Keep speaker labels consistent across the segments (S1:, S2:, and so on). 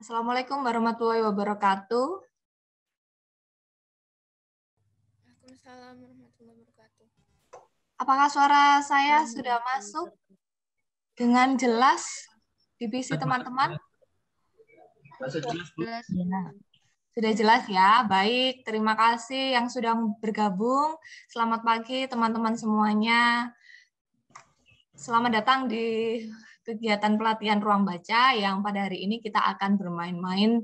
S1: Assalamualaikum warahmatullahi wabarakatuh.
S2: Waalaikumsalam warahmatullahi wabarakatuh.
S1: Apakah suara saya sudah masuk dengan jelas di PC teman-teman?
S2: Jelas.
S1: Sudah jelas ya. Baik, terima kasih yang sudah bergabung. Selamat pagi teman-teman semuanya. Selamat datang di kegiatan pelatihan ruang baca yang pada hari ini kita akan bermain-main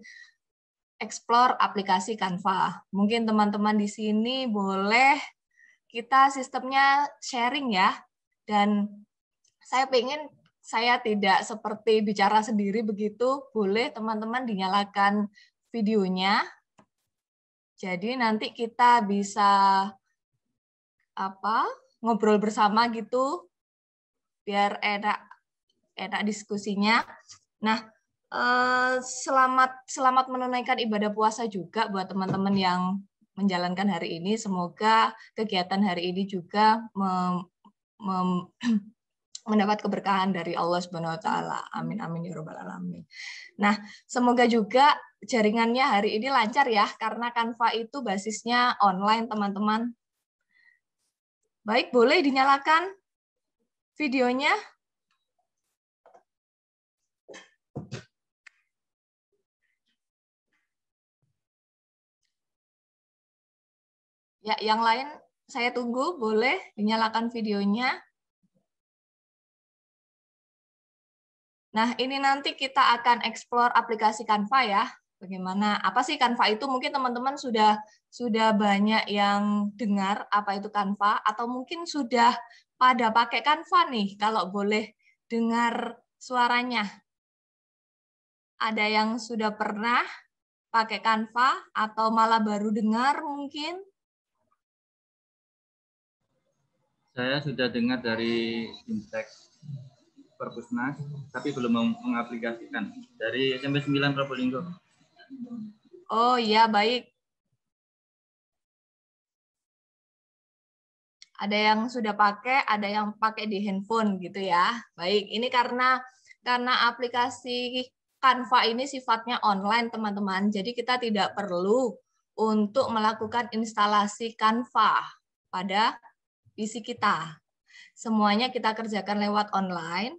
S1: explore aplikasi Canva. Mungkin teman-teman di sini boleh kita sistemnya sharing ya. Dan saya tidak seperti bicara sendiri begitu, boleh teman-teman dinyalakan videonya. Jadi nanti kita bisa ngobrol bersama gitu biar enak diskusinya. Nah, selamat menunaikan ibadah puasa juga buat teman-teman yang menjalankan hari ini. Semoga kegiatan hari ini juga mendapat keberkahan dari Allah Subhanahu wa taala. Amin amin ya rabbal alamin. Nah, semoga juga jaringannya hari ini lancar ya karena Canva itu basisnya online, teman-teman. Baik, boleh dinyalakan videonya. Ya, yang lain saya tunggu, boleh dinyalakan videonya. Nah, ini nanti kita akan explore aplikasi Canva ya. Bagaimana, apa sih Canva itu? Mungkin teman-teman sudah banyak yang dengar apa itu Canva, atau mungkin sudah pada pakai Canva nih, kalau boleh dengar suaranya. Ada yang sudah pernah pakai Canva, atau malah baru dengar mungkin?
S3: Saya sudah dengar dari Intek Perpusnas, tapi belum mengaplikasikan. Dari SMP 9 Probolinggo.
S1: Oh iya, baik. Ada yang sudah pakai, ada yang pakai di handphone gitu ya. Baik, ini karena aplikasi Canva ini sifatnya online, teman-teman. Jadi kita tidak perlu untuk melakukan instalasi Canva pada PC kita. Semuanya kita kerjakan lewat online.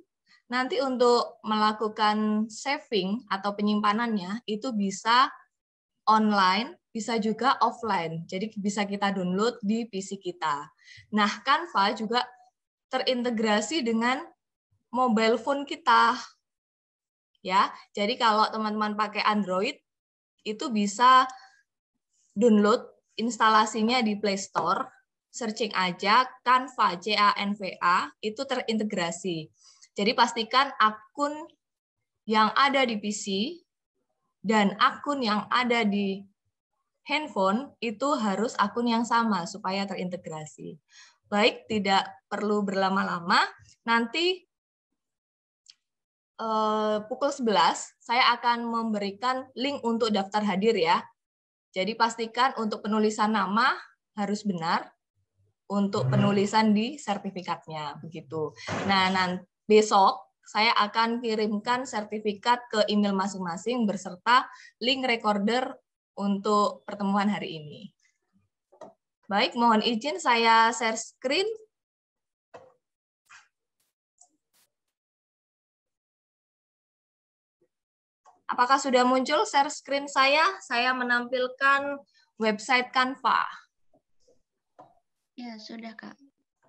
S1: Nanti untuk melakukan saving atau penyimpanannya itu bisa online, bisa juga offline. Jadi bisa kita download di PC kita. Nah, Canva juga terintegrasi dengan mobile phone kita. Ya. Jadi kalau teman-teman pakai Android itu bisa download instalasinya di Play Store, searching aja Canva, C-A-N-V-A, itu terintegrasi. Jadi pastikan akun yang ada di PC dan akun yang ada di handphone itu harus akun yang sama supaya terintegrasi. Baik, tidak perlu berlama-lama. Nanti pukul 11 saya akan memberikan link untuk daftar hadir ya. Jadi pastikan untuk penulisan nama harus benar, untuk penulisan di sertifikatnya begitu. Nah, nanti besok saya akan kirimkan sertifikat ke email masing-masing beserta link recorder untuk pertemuan hari ini. Baik, mohon izin saya share screen. Apakah sudah muncul share screen saya? Saya menampilkan website Canva.
S2: Ya, sudah, Kak.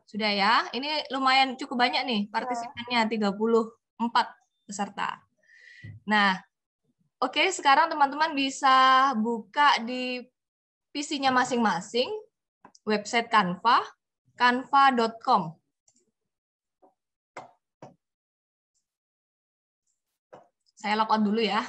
S1: Sudah ya. Ini lumayan cukup banyak nih partisipannya, 34 peserta. Nah, oke, sekarang teman-teman bisa buka di PC-nya masing-masing website Canva, canva.com. Saya log out dulu ya.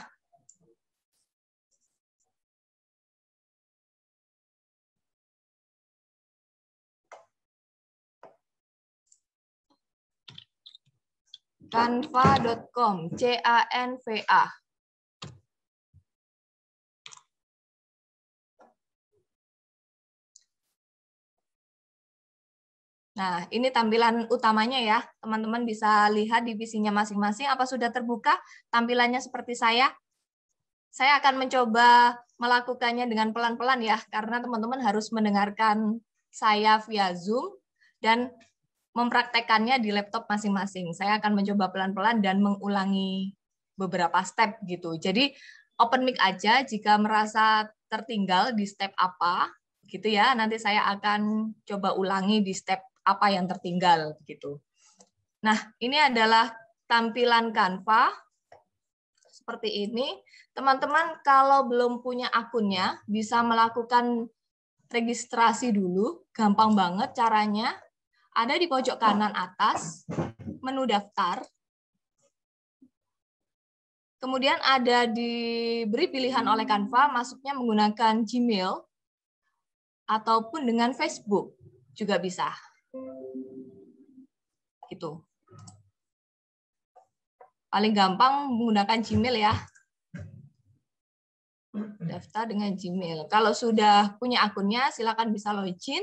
S1: Canva.com, C-A-N-V-A. Nah, ini tampilan utamanya ya. Teman-teman bisa lihat di PC-nya masing-masing. Apa sudah terbuka tampilannya seperti saya? Saya akan mencoba melakukannya dengan pelan-pelan ya, karena teman-teman harus mendengarkan saya via Zoom dan mempraktekannya di laptop masing-masing. Saya akan mencoba pelan-pelan dan mengulangi beberapa step gitu. Jadi open mic aja jika merasa tertinggal di step apa gitu ya. Nanti saya akan coba ulangi di step apa yang tertinggal gitu. Nah, ini adalah tampilan Canva seperti ini. Teman-teman kalau belum punya akunnya bisa melakukan registrasi dulu, gampang banget caranya. Ada di pojok kanan atas, menu daftar. Kemudian ada diberi pilihan oleh Canva, masuknya menggunakan Gmail ataupun dengan Facebook juga bisa. Gitu. Paling gampang menggunakan Gmail ya. Daftar dengan Gmail. Kalau sudah punya akunnya, silakan bisa login.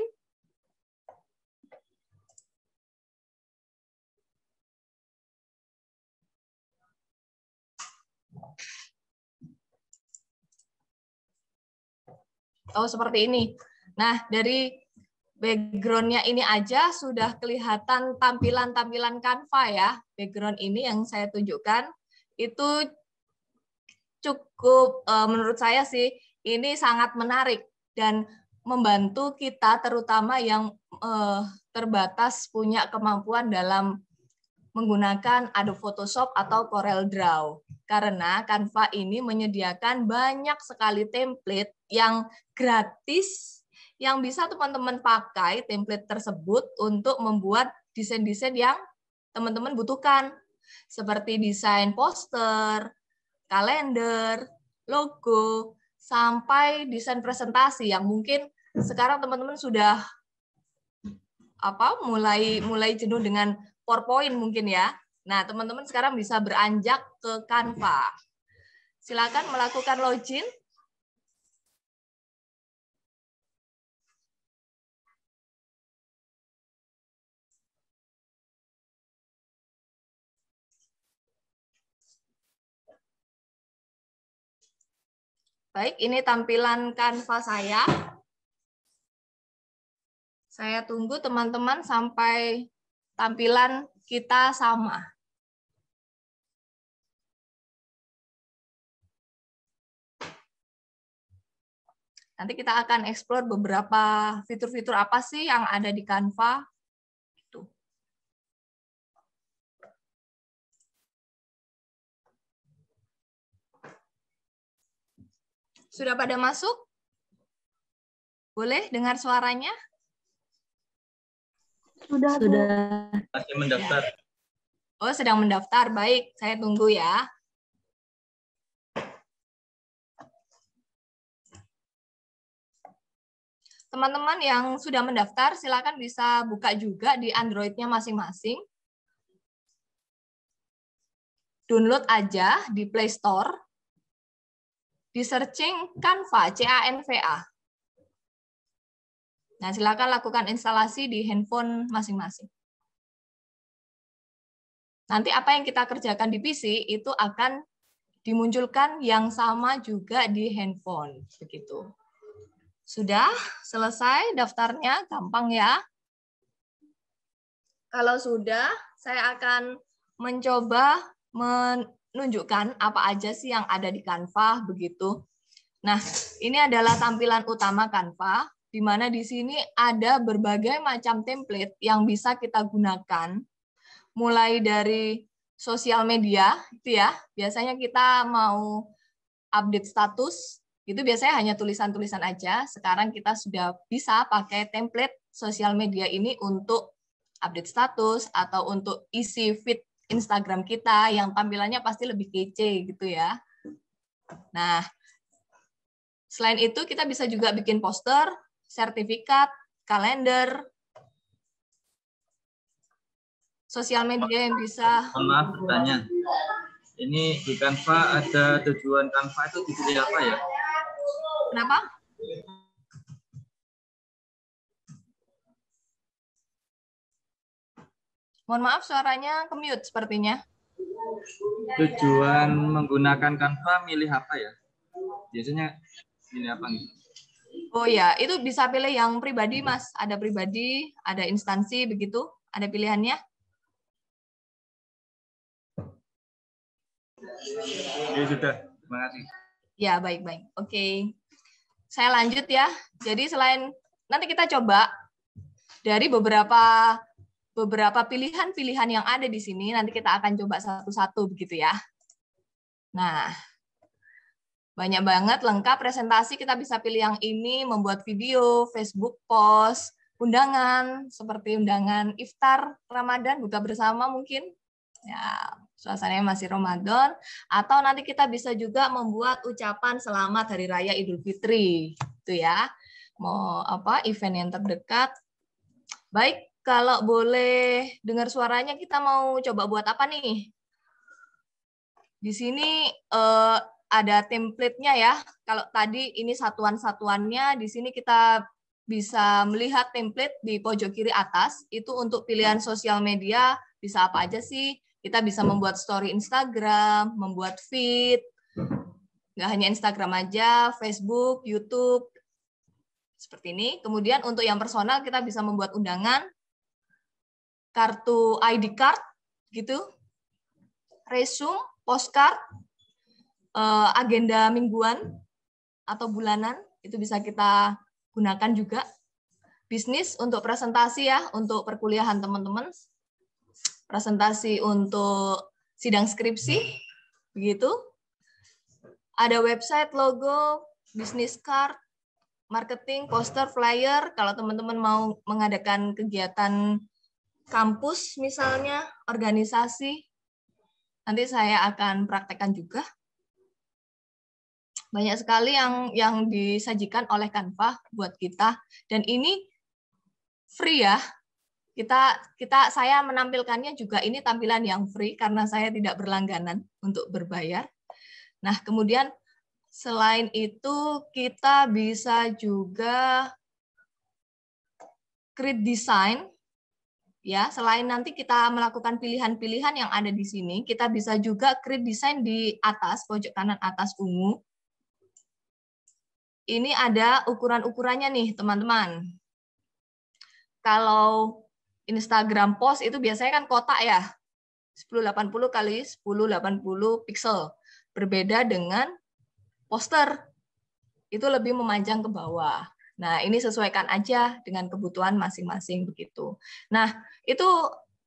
S1: Oh, seperti ini. Nah, dari background-nya ini aja sudah kelihatan tampilan-tampilan Canva ya. Background ini yang saya tunjukkan itu cukup menurut saya sih ini sangat menarik dan membantu kita terutama yang terbatas punya kemampuan dalam menggunakan Adobe Photoshop atau Corel Draw. Karena Canva ini menyediakan banyak sekali template yang gratis yang bisa teman-teman pakai template tersebut untuk membuat desain-desain yang teman-teman butuhkan. Seperti desain poster, kalender, logo, sampai desain presentasi yang mungkin sekarang teman-teman sudah mulai jenuh dengan PowerPoint mungkin ya. Nah, teman-teman sekarang bisa beranjak ke Canva. Silakan melakukan login. Baik, ini tampilan Canva saya. Saya tunggu teman-teman sampai tampilan kita sama. Nanti kita akan explore beberapa fitur-fitur apa sih yang ada di Canva. Itu. Sudah pada masuk? Boleh dengar suaranya?
S4: Sudah.
S3: Masih mendaftar.
S1: Oh, sedang mendaftar. Baik, saya tunggu ya. Teman-teman yang sudah mendaftar, silakan bisa buka juga di Android-nya masing-masing. Download aja di Play Store. Di searching Canva, C-A-N-V-A. Nah, silakan lakukan instalasi di handphone masing-masing. Nanti apa yang kita kerjakan di PC itu akan dimunculkan yang sama juga di handphone. Begitu. Sudah selesai daftarnya, gampang ya. Kalau sudah, saya akan mencoba menunjukkan apa aja sih yang ada di Canva begitu. Nah, ini adalah tampilan utama Canva, di mana di sini ada berbagai macam template yang bisa kita gunakan, mulai dari sosial media, itu ya. Biasanya kita mau update status, itu biasanya hanya tulisan-tulisan aja. Sekarang kita sudah bisa pakai template sosial media ini untuk update status atau untuk isi feed Instagram kita yang tampilannya pasti lebih kece gitu ya. Nah, selain itu kita bisa juga bikin poster, sertifikat, kalender, sosial media yang bisa.
S3: Maaf bertanya. Ini di Canva ada tujuan Canva itu dipilih apa ya?
S1: Kenapa? Mohon maaf suaranya ke-mute sepertinya.
S3: Tujuan menggunakan Canva milih apa ya? Biasanya ini apa nih?
S1: Oh ya, itu bisa pilih yang pribadi, Mas. Ada pribadi, ada instansi, begitu. Ada pilihannya.
S3: Ya sudah, terima kasih.
S1: Ya, baik-baik. Oke. Saya lanjut ya. Jadi selain, nanti kita coba dari beberapa pilihan-pilihan yang ada di sini, nanti kita akan coba satu-satu begitu ya. Nah, banyak banget lengkap presentasi, kita bisa pilih yang ini, membuat video, Facebook post, undangan, seperti undangan iftar Ramadan, buka bersama mungkin. Ya, suasananya masih Ramadan. Atau nanti kita bisa juga membuat ucapan selamat Hari Raya Idul Fitri. Itu ya. Mau apa event yang terdekat. Baik, kalau boleh dengar suaranya, kita mau coba buat apa nih? Di sini ada template-nya ya. Kalau tadi ini satuan-satuannya, di sini kita bisa melihat template di pojok kiri atas. Itu untuk pilihan sosial media, bisa apa aja sih? Kita bisa membuat story Instagram, membuat feed, nggak hanya Instagram aja, Facebook, YouTube, seperti ini. Kemudian untuk yang personal, kita bisa membuat undangan, kartu ID card, gitu, resume, postcard, agenda mingguan atau bulanan, itu bisa kita gunakan juga. Bisnis untuk presentasi ya, untuk perkuliahan teman-teman. Presentasi untuk sidang skripsi, begitu. Ada website, logo, bisnis card, marketing, poster, flyer. Kalau teman-teman mau mengadakan kegiatan kampus misalnya, organisasi, nanti saya akan praktekkan juga. Banyak sekali yang disajikan oleh Canva buat kita, dan ini free ya. Saya menampilkannya juga ini tampilan yang free karena saya tidak berlangganan untuk berbayar. Nah, kemudian selain itu kita bisa juga create design ya. Selain nanti kita melakukan pilihan-pilihan yang ada di sini, kita bisa juga create design di atas pojok kanan atas ungu. Ini ada ukuran-ukurannya nih, teman-teman. Kalau Instagram post itu biasanya kan kotak ya, 1080 kali 1080 pixel. Berbeda dengan poster, itu lebih memanjang ke bawah. Nah, ini sesuaikan aja dengan kebutuhan masing-masing begitu. Nah, itu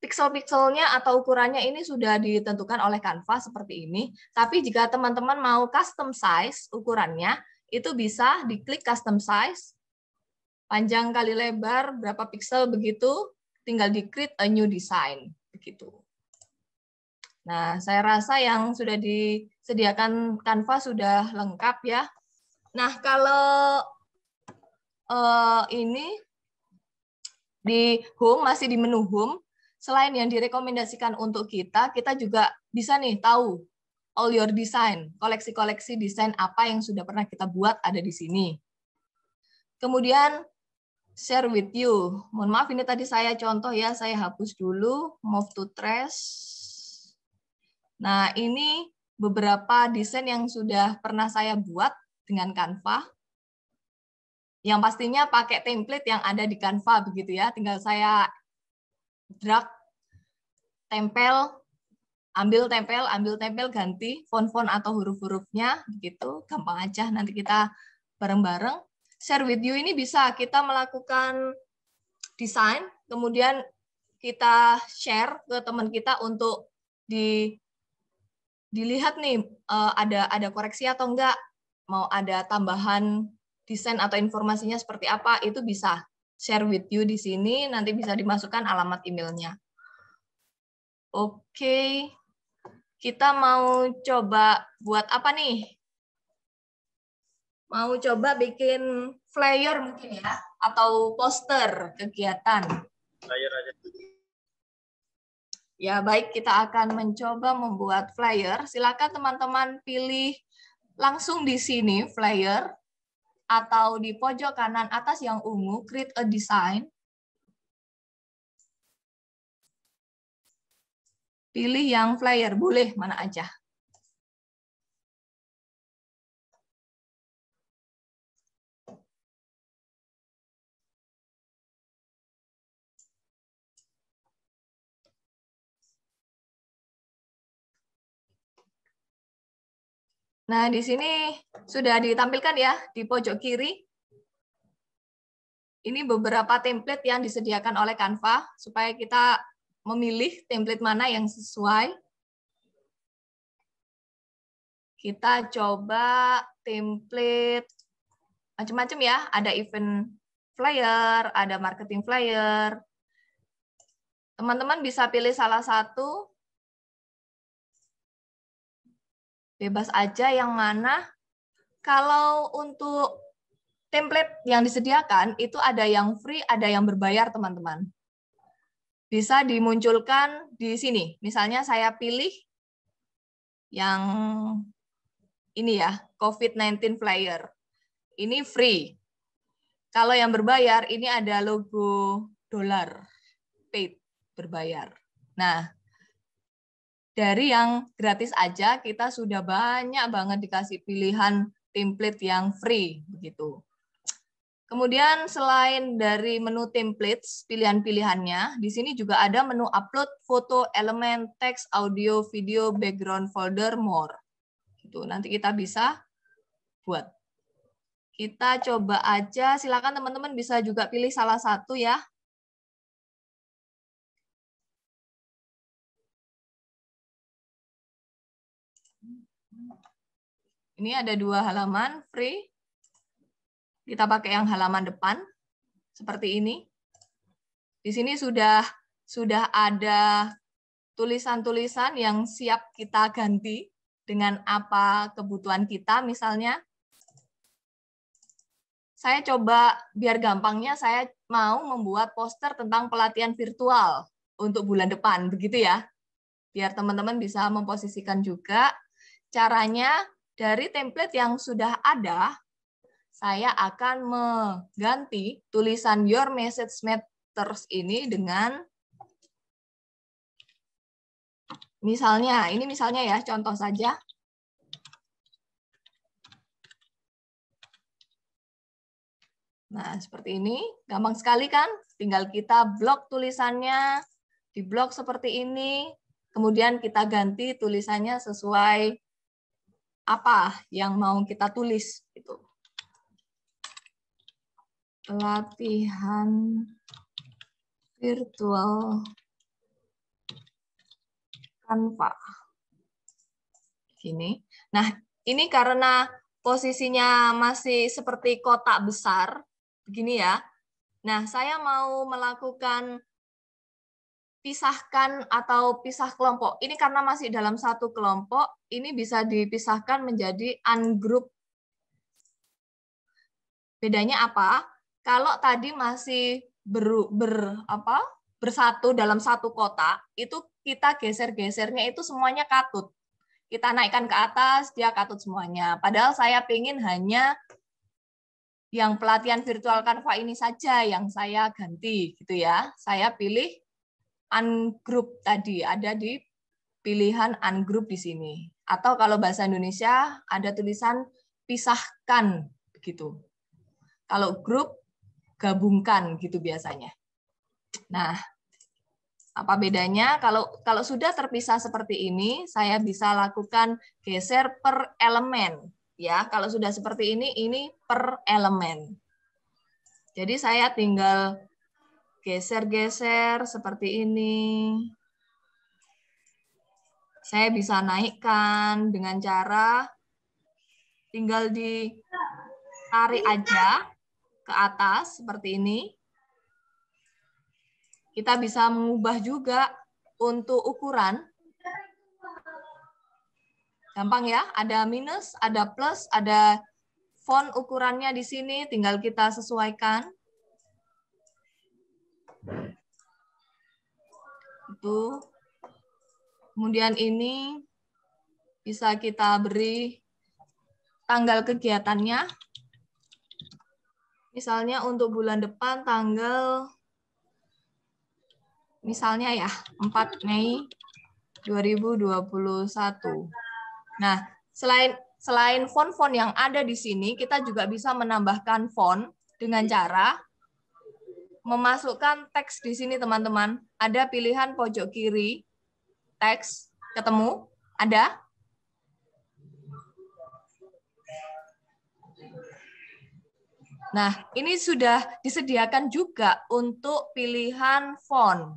S1: pixel-pixelnya atau ukurannya ini sudah ditentukan oleh Canva seperti ini. Tapi jika teman-teman mau custom size ukurannya, itu bisa diklik custom size, panjang kali lebar, berapa pixel begitu, tinggal di create a new design begitu. Nah, saya rasa yang sudah disediakan Canva sudah lengkap ya. Nah, kalau ini di home, masih di menu home, selain yang direkomendasikan untuk kita juga bisa nih tahu all your design, koleksi-koleksi desain apa yang sudah pernah kita buat ada di sini. Kemudian share with you. Mohon maaf ini tadi saya contoh ya, saya hapus dulu, move to trash. Nah, ini beberapa desain yang sudah pernah saya buat dengan Canva. Yang pastinya pakai template yang ada di Canva begitu ya. Tinggal saya drag, tempel, ambil tempel, ganti font-font atau huruf-hurufnya begitu. Gampang aja, nanti kita bareng-bareng. Share with you ini bisa kita melakukan desain, kemudian kita share ke teman kita untuk dilihat nih ada koreksi atau enggak, mau ada tambahan desain atau informasinya seperti apa, itu bisa share with you di sini, nanti bisa dimasukkan alamat emailnya. Oke, kita mau coba buat apa nih? Mau coba bikin flyer mungkin ya, atau poster kegiatan.
S3: Flyer aja.
S1: Ya, baik, kita akan mencoba membuat flyer. Silakan teman-teman pilih langsung di sini flyer, atau di pojok kanan atas yang ungu, create a design. Pilih yang flyer, boleh mana aja. Nah, di sini sudah ditampilkan ya di pojok kiri. Ini beberapa template yang disediakan oleh Canva supaya kita memilih template mana yang sesuai. Kita coba template macam-macam ya. Ada event flyer, ada marketing flyer. Teman-teman bisa pilih salah satu. Bebas aja yang mana. Kalau untuk template yang disediakan, itu ada yang free, ada yang berbayar, teman-teman. Bisa dimunculkan di sini. Misalnya saya pilih yang ini ya, COVID-19 flyer. Ini free. Kalau yang berbayar, ini ada logo dolar, paid, berbayar. Nah, dari yang gratis aja kita sudah banyak banget dikasih pilihan template yang free begitu. Kemudian selain dari menu templates pilihan-pilihannya, di sini juga ada menu upload foto, elemen, teks, audio, video, background, folder, more. Gitu. Nanti kita bisa buat. Kita coba aja, silakan teman-teman bisa juga pilih salah satu ya. Ini ada 2 halaman free. Kita pakai yang halaman depan seperti ini. Di sini sudah ada tulisan-tulisan yang siap kita ganti dengan apa kebutuhan kita. Misalnya, saya coba biar gampangnya saya mau membuat poster tentang pelatihan virtual untuk bulan depan, begitu ya. Biar teman-teman bisa memposisikan juga. Caranya dari template yang sudah ada, saya akan mengganti tulisan Your Message Matters ini dengan misalnya, ini misalnya ya, contoh saja. Nah, seperti ini, gampang sekali kan? Tinggal kita blok tulisannya, di blok seperti ini, kemudian kita ganti tulisannya sesuai apa yang mau kita tulis. Gitu. Pelatihan virtual Canva. Gini. Nah, ini karena posisinya masih seperti kotak besar, begini ya. Nah, saya mau melakukan pisahkan atau pisah kelompok. Ini karena masih dalam satu kelompok, ini bisa dipisahkan menjadi ungroup. Bedanya apa? Kalau tadi masih bersatu dalam satu kotak, itu kita geser-gesernya itu semuanya katut. Kita naikkan ke atas, dia katut semuanya. Padahal saya ingin hanya yang pelatihan virtual Canva ini saja yang saya ganti, gitu ya. Saya pilih ungroup tadi, ada di pilihan ungroup di sini. Atau kalau bahasa Indonesia ada tulisan pisahkan, begitu. Kalau grup, gabungkan, gitu biasanya. Nah, apa bedanya? Kalau sudah terpisah seperti ini, saya bisa lakukan geser per elemen. Ya, kalau sudah seperti ini per elemen. Jadi saya tinggal geser-geser seperti ini. Saya bisa naikkan dengan cara tinggal ditarik aja ke atas seperti ini. Kita bisa mengubah juga untuk ukuran. Gampang ya, ada minus, ada plus, ada font ukurannya di sini, tinggal kita sesuaikan. Itu. Kemudian ini bisa kita beri tanggal kegiatannya. Misalnya untuk bulan depan tanggal misalnya ya 4 Mei 2021. Nah, selain font-font yang ada di sini, kita juga bisa menambahkan font dengan cara memasukkan teks di sini, teman-teman. Ada pilihan pojok kiri, teks, ketemu? Ada? Nah, ini sudah disediakan juga untuk pilihan font.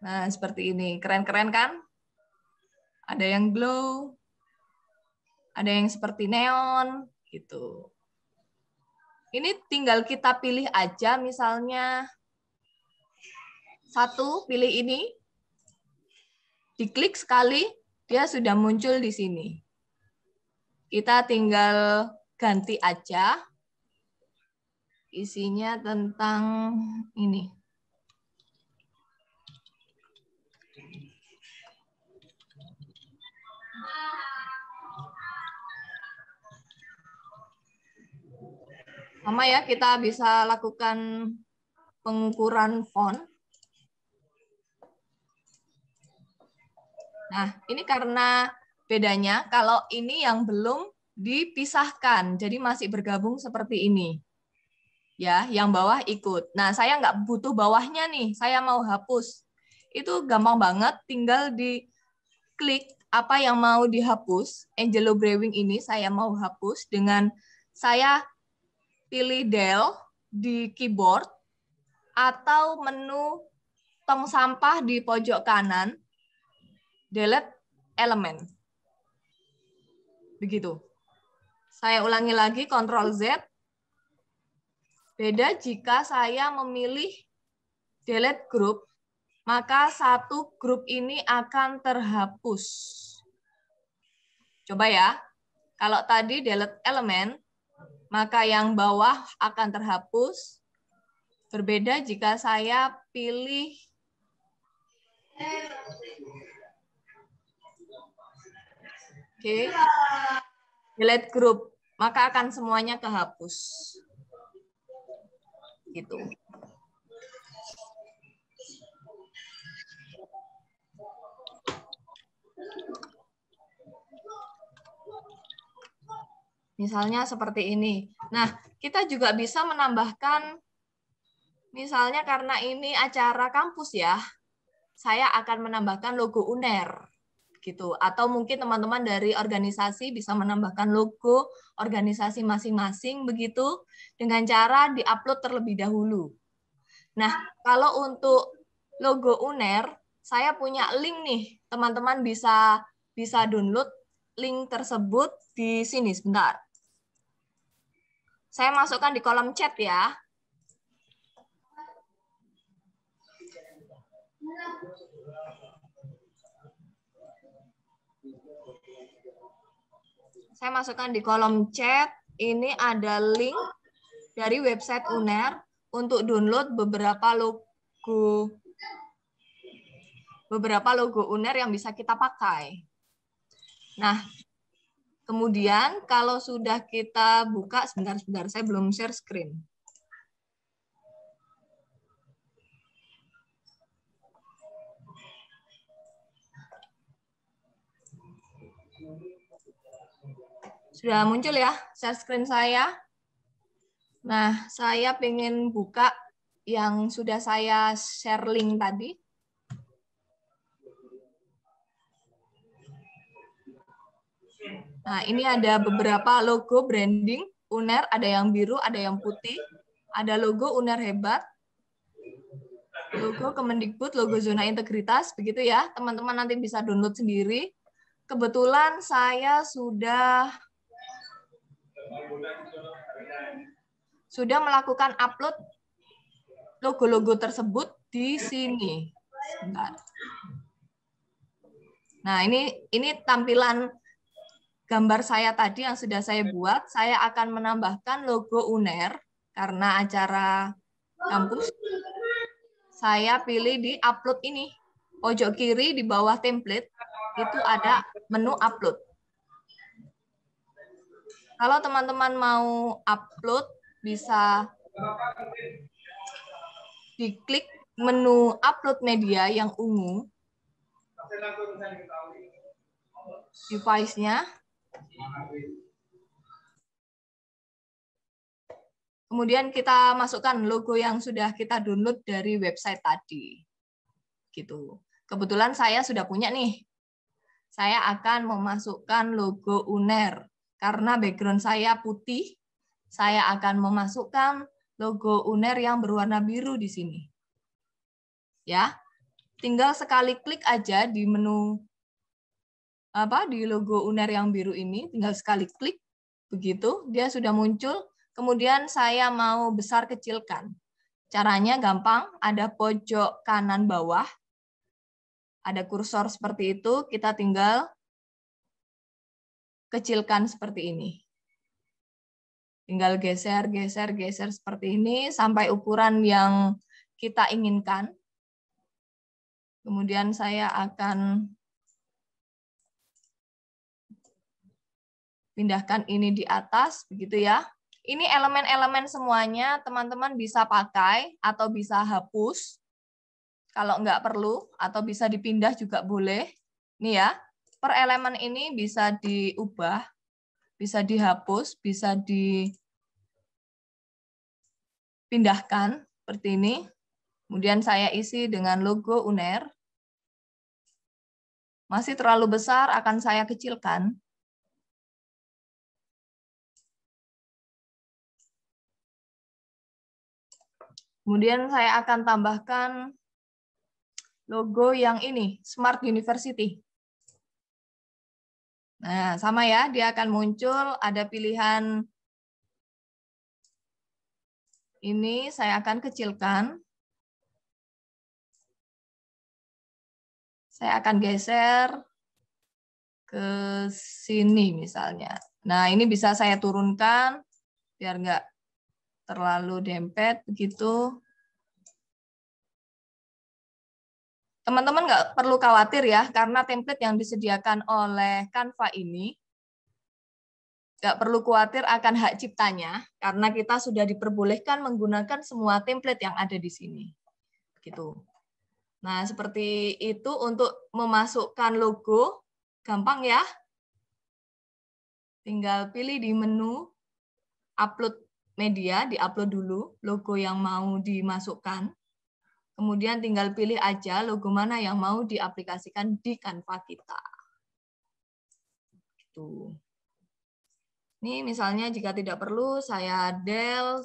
S1: Nah, seperti ini. Keren-keren kan? Ada yang glow, ada yang seperti neon, gitu. Ini tinggal kita pilih aja, misalnya satu, pilih ini, diklik sekali, dia sudah muncul di sini. Kita tinggal ganti aja, isinya tentang ini. Sama ya, kita bisa lakukan pengukuran font. Nah, ini karena bedanya kalau ini yang belum dipisahkan, jadi masih bergabung seperti ini. Ya, yang bawah ikut. Nah, saya nggak butuh bawahnya nih, saya mau hapus. Itu gampang banget, tinggal diklik apa yang mau dihapus. Angelo Brewing ini saya mau hapus dengan saya pilih Del di keyboard atau menu tong sampah di pojok kanan, delete element. Begitu. Saya ulangi lagi, Ctrl Z. Beda jika saya memilih delete group, maka satu grup ini akan terhapus. Coba ya. Kalau tadi delete element, maka yang bawah akan terhapus. Berbeda jika saya pilih delete group, maka akan semuanya kehapus. Gitu. Misalnya seperti ini. Nah, kita juga bisa menambahkan, misalnya karena ini acara kampus ya, saya akan menambahkan logo UNER. Gitu. Atau mungkin teman-teman dari organisasi bisa menambahkan logo organisasi masing-masing begitu dengan cara diupload terlebih dahulu. Nah, kalau untuk logo UNER, saya punya link nih. Teman-teman bisa download link tersebut di sini sebentar. Saya masukkan di kolom chat ya. Saya masukkan di kolom chat. Ini ada link dari website UNER untuk download beberapa logo UNER yang bisa kita pakai. Nah, kemudian kalau sudah kita buka, sebentar, saya belum share screen. Sudah muncul ya share screen saya. Nah, saya pengen buka yang sudah saya share link tadi. Nah, ini ada beberapa logo branding UNER, ada yang biru, ada yang putih. Ada logo UNER hebat, logo Kemendikbud, logo zona integritas, begitu ya. Teman-teman nanti bisa download sendiri. Kebetulan saya sudah melakukan upload logo-logo tersebut di sini. Sebentar. Nah, ini tampilan gambar saya tadi yang sudah saya buat. Saya akan menambahkan logo UNER karena acara kampus. Saya pilih di upload ini. Pojok kiri di bawah template itu ada menu upload. Kalau teman-teman mau upload, bisa diklik menu upload media yang ungu. Device-nya. Kemudian kita masukkan logo yang sudah kita download dari website tadi. Gitu. Kebetulan saya sudah punya nih. Saya akan memasukkan logo UNER. karena background saya putih, saya akan memasukkan logo UNER yang berwarna biru di sini. Ya, tinggal sekali klik aja di menu di logo UNER yang biru ini, tinggal sekali klik, begitu dia sudah muncul. Kemudian saya mau besar kecilkan. Caranya gampang, ada pojok kanan bawah, ada kursor seperti itu, kita tinggal kecilkan seperti ini. Tinggal geser, geser, geser seperti ini sampai ukuran yang kita inginkan. Kemudian saya akan pindahkan ini di atas, begitu ya. Ini elemen-elemen semuanya teman-teman bisa pakai atau bisa hapus. Kalau nggak perlu, atau bisa dipindah juga boleh. Nih ya, per elemen ini bisa diubah, bisa dihapus, bisa dipindahkan seperti ini. Kemudian saya isi dengan logo UNER. Masih terlalu besar, akan saya kecilkan. Kemudian saya akan tambahkan logo yang ini, Smart University. Nah, sama ya, dia akan muncul, ada pilihan ini, saya akan kecilkan. Saya akan geser ke sini misalnya. Nah, ini bisa saya turunkan, biar nggak terlalu dempet, begitu. Teman-teman nggak perlu khawatir ya, karena template yang disediakan oleh Canva ini nggak perlu khawatir akan hak ciptanya, karena kita sudah diperbolehkan menggunakan semua template yang ada di sini. Gitu. Nah, seperti itu untuk memasukkan logo, gampang ya. Tinggal pilih di menu upload media, di-upload dulu logo yang mau dimasukkan. Kemudian tinggal pilih aja logo mana yang mau diaplikasikan di Canva kita. Gitu. Ini misalnya jika tidak perlu, saya del.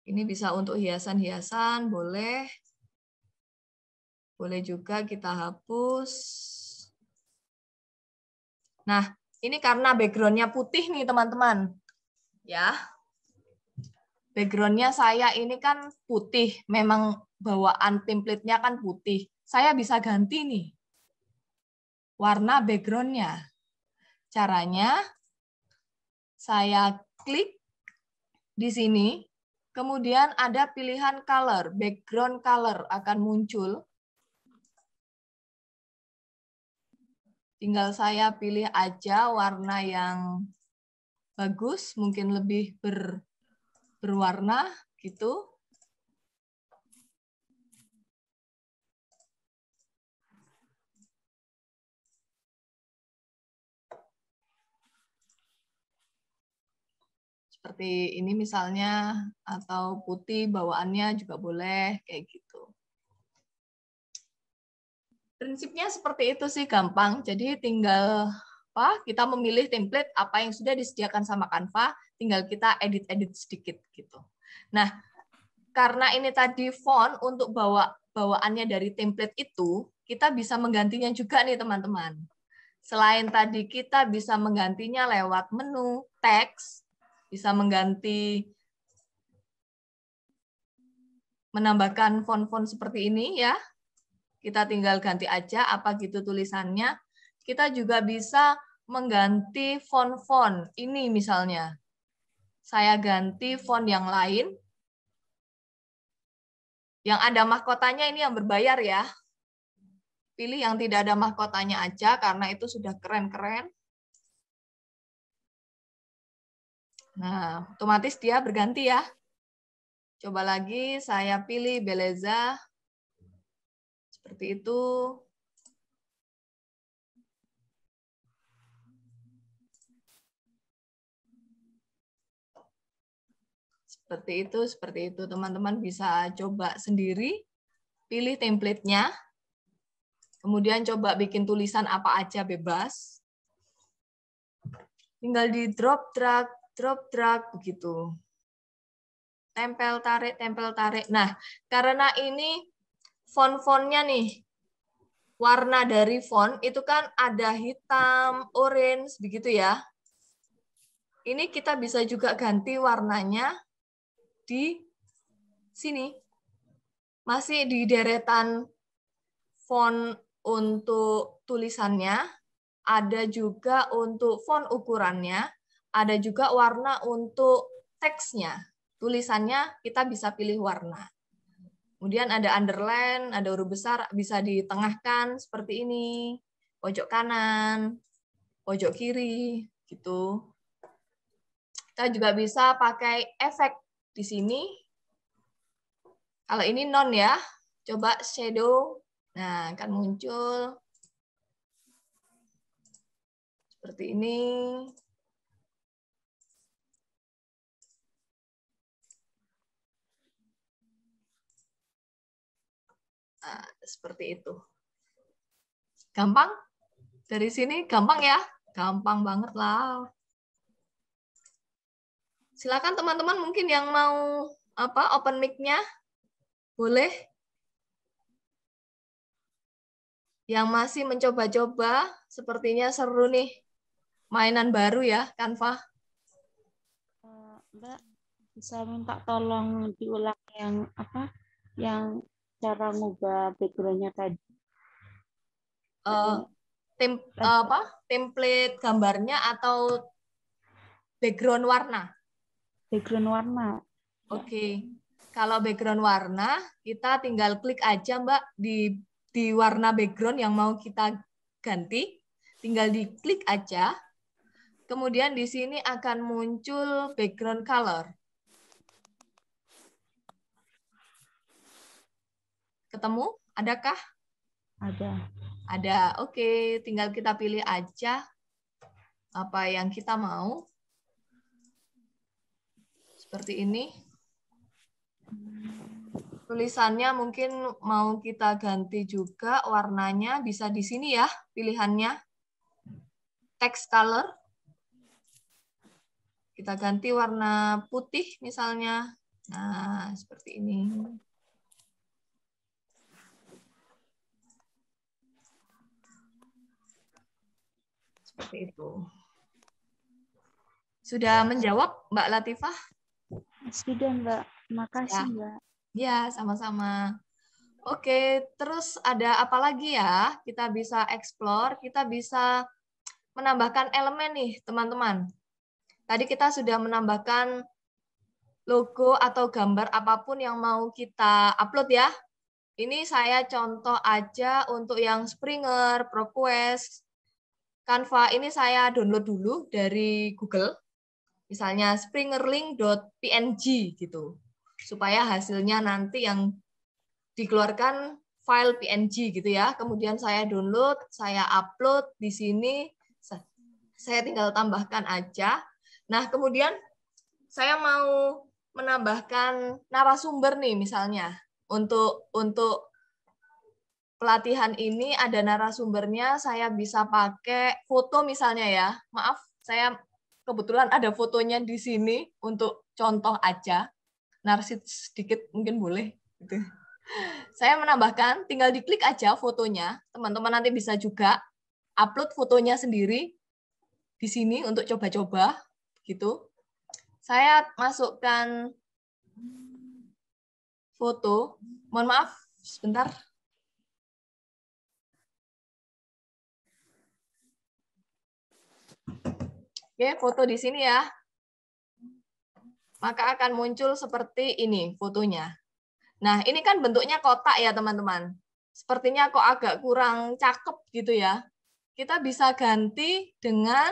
S1: Ini bisa untuk hiasan-hiasan, boleh. Boleh juga kita hapus. Nah, ini karena background-nya putih nih teman-teman. Ya. Background-nya saya ini kan putih. Memang bawaan template-nya kan putih. Saya bisa ganti nih warna background-nya. Caranya, saya klik di sini. Kemudian ada pilihan color, background color akan muncul. Tinggal saya pilih aja warna yang bagus, mungkin lebih berwarna gitu. Seperti ini misalnya, atau putih bawaannya juga boleh, kayak gitu. Prinsipnya seperti itu sih, gampang. Jadi tinggal kita memilih template apa yang sudah disediakan sama Canva, tinggal kita edit-edit sedikit gitu. Nah, karena ini tadi font untuk bawaannya dari template itu, kita bisa menggantinya juga nih teman-teman. Selain tadi kita bisa menggantinya lewat menu teks, bisa mengganti, menambahkan font-font seperti ini ya. Kita tinggal ganti aja apa gitu tulisannya. Kita juga bisa mengganti font-font. Ini misalnya. Saya ganti font yang lain. Yang ada mahkotanya ini yang berbayar ya. Pilih yang tidak ada mahkotanya aja karena itu sudah keren-keren. Nah, otomatis dia berganti ya. Coba lagi saya pilih Beleza. Seperti itu. Seperti itu. Teman-teman bisa coba sendiri. Pilih template-nya. Kemudian coba bikin tulisan apa aja bebas. Tinggal di drop drag begitu. Tempel tarik, tempel tarik. Nah, karena ini font-fontnya nih, warna dari font itu kan ada hitam, orange, begitu ya. Ini kita bisa juga ganti warnanya di sini. Masih di deretan font untuk tulisannya, ada juga untuk font ukurannya, ada juga warna untuk teksnya. Tulisannya kita bisa pilih warna. Kemudian ada underline, ada huruf besar, bisa ditengahkan seperti ini, pojok kanan, pojok kiri, gitu. Kita juga bisa pakai efek di sini. Kalau ini non ya, coba shadow, nah akan muncul seperti ini. Nah, seperti itu. Gampang? Dari sini gampang ya? Gampang banget lah. Silakan teman-teman mungkin yang mau open mic-nya. Boleh. Yang masih mencoba-coba, sepertinya seru nih. Mainan baru ya, Canva.
S4: Mbak, bisa minta tolong diulang yang cara ngubah background-nya tadi.
S1: Template gambarnya atau background warna?
S4: Background warna.
S1: Oke. Kalau background warna, kita tinggal klik aja, Mbak, di warna background yang mau kita ganti. Tinggal diklik aja. Kemudian di sini akan muncul background color. Ketemu? Adakah?
S4: Ada.
S1: Ada. Oke, tinggal kita pilih aja apa yang kita mau. Seperti ini. Tulisannya mungkin mau kita ganti juga warnanya, bisa di sini ya pilihannya. Text color. Kita ganti warna putih misalnya. Nah, seperti ini. Seperti itu. Sudah menjawab, Mbak Latifah?
S4: Sudah, Mbak. Makasih,
S1: Ya.
S4: Mbak.
S1: Ya, sama-sama. Oke, terus ada apa lagi ya? Kita bisa explore, kita bisa menambahkan elemen nih, teman-teman. Tadi kita sudah menambahkan logo atau gambar apapun yang mau kita upload ya. Ini saya contoh aja untuk yang Springer, ProQuest, Canva. Ini saya download dulu dari Google. Misalnya springerlink.png gitu. Supaya hasilnya nanti yang dikeluarkan file PNG gitu ya. Kemudian saya download, saya upload di sini. Saya tinggal tambahkan aja. Nah, kemudian saya mau menambahkan narasumber nih misalnya. Untuk pelatihan ini ada narasumbernya, saya bisa pakai foto misalnya ya. Maaf, saya kebetulan ada fotonya di sini untuk contoh aja. Narsis sedikit mungkin boleh gitu. Saya menambahkan, tinggal diklik aja fotonya. Teman-teman nanti bisa juga upload fotonya sendiri di sini untuk coba-coba gitu. Saya masukkan foto. Mohon maaf, sebentar. Oke, foto di sini ya. Maka akan muncul seperti ini fotonya. Nah, ini kan bentuknya kotak ya, teman-teman. Sepertinya kok agak kurang cakep gitu ya. Kita bisa ganti dengan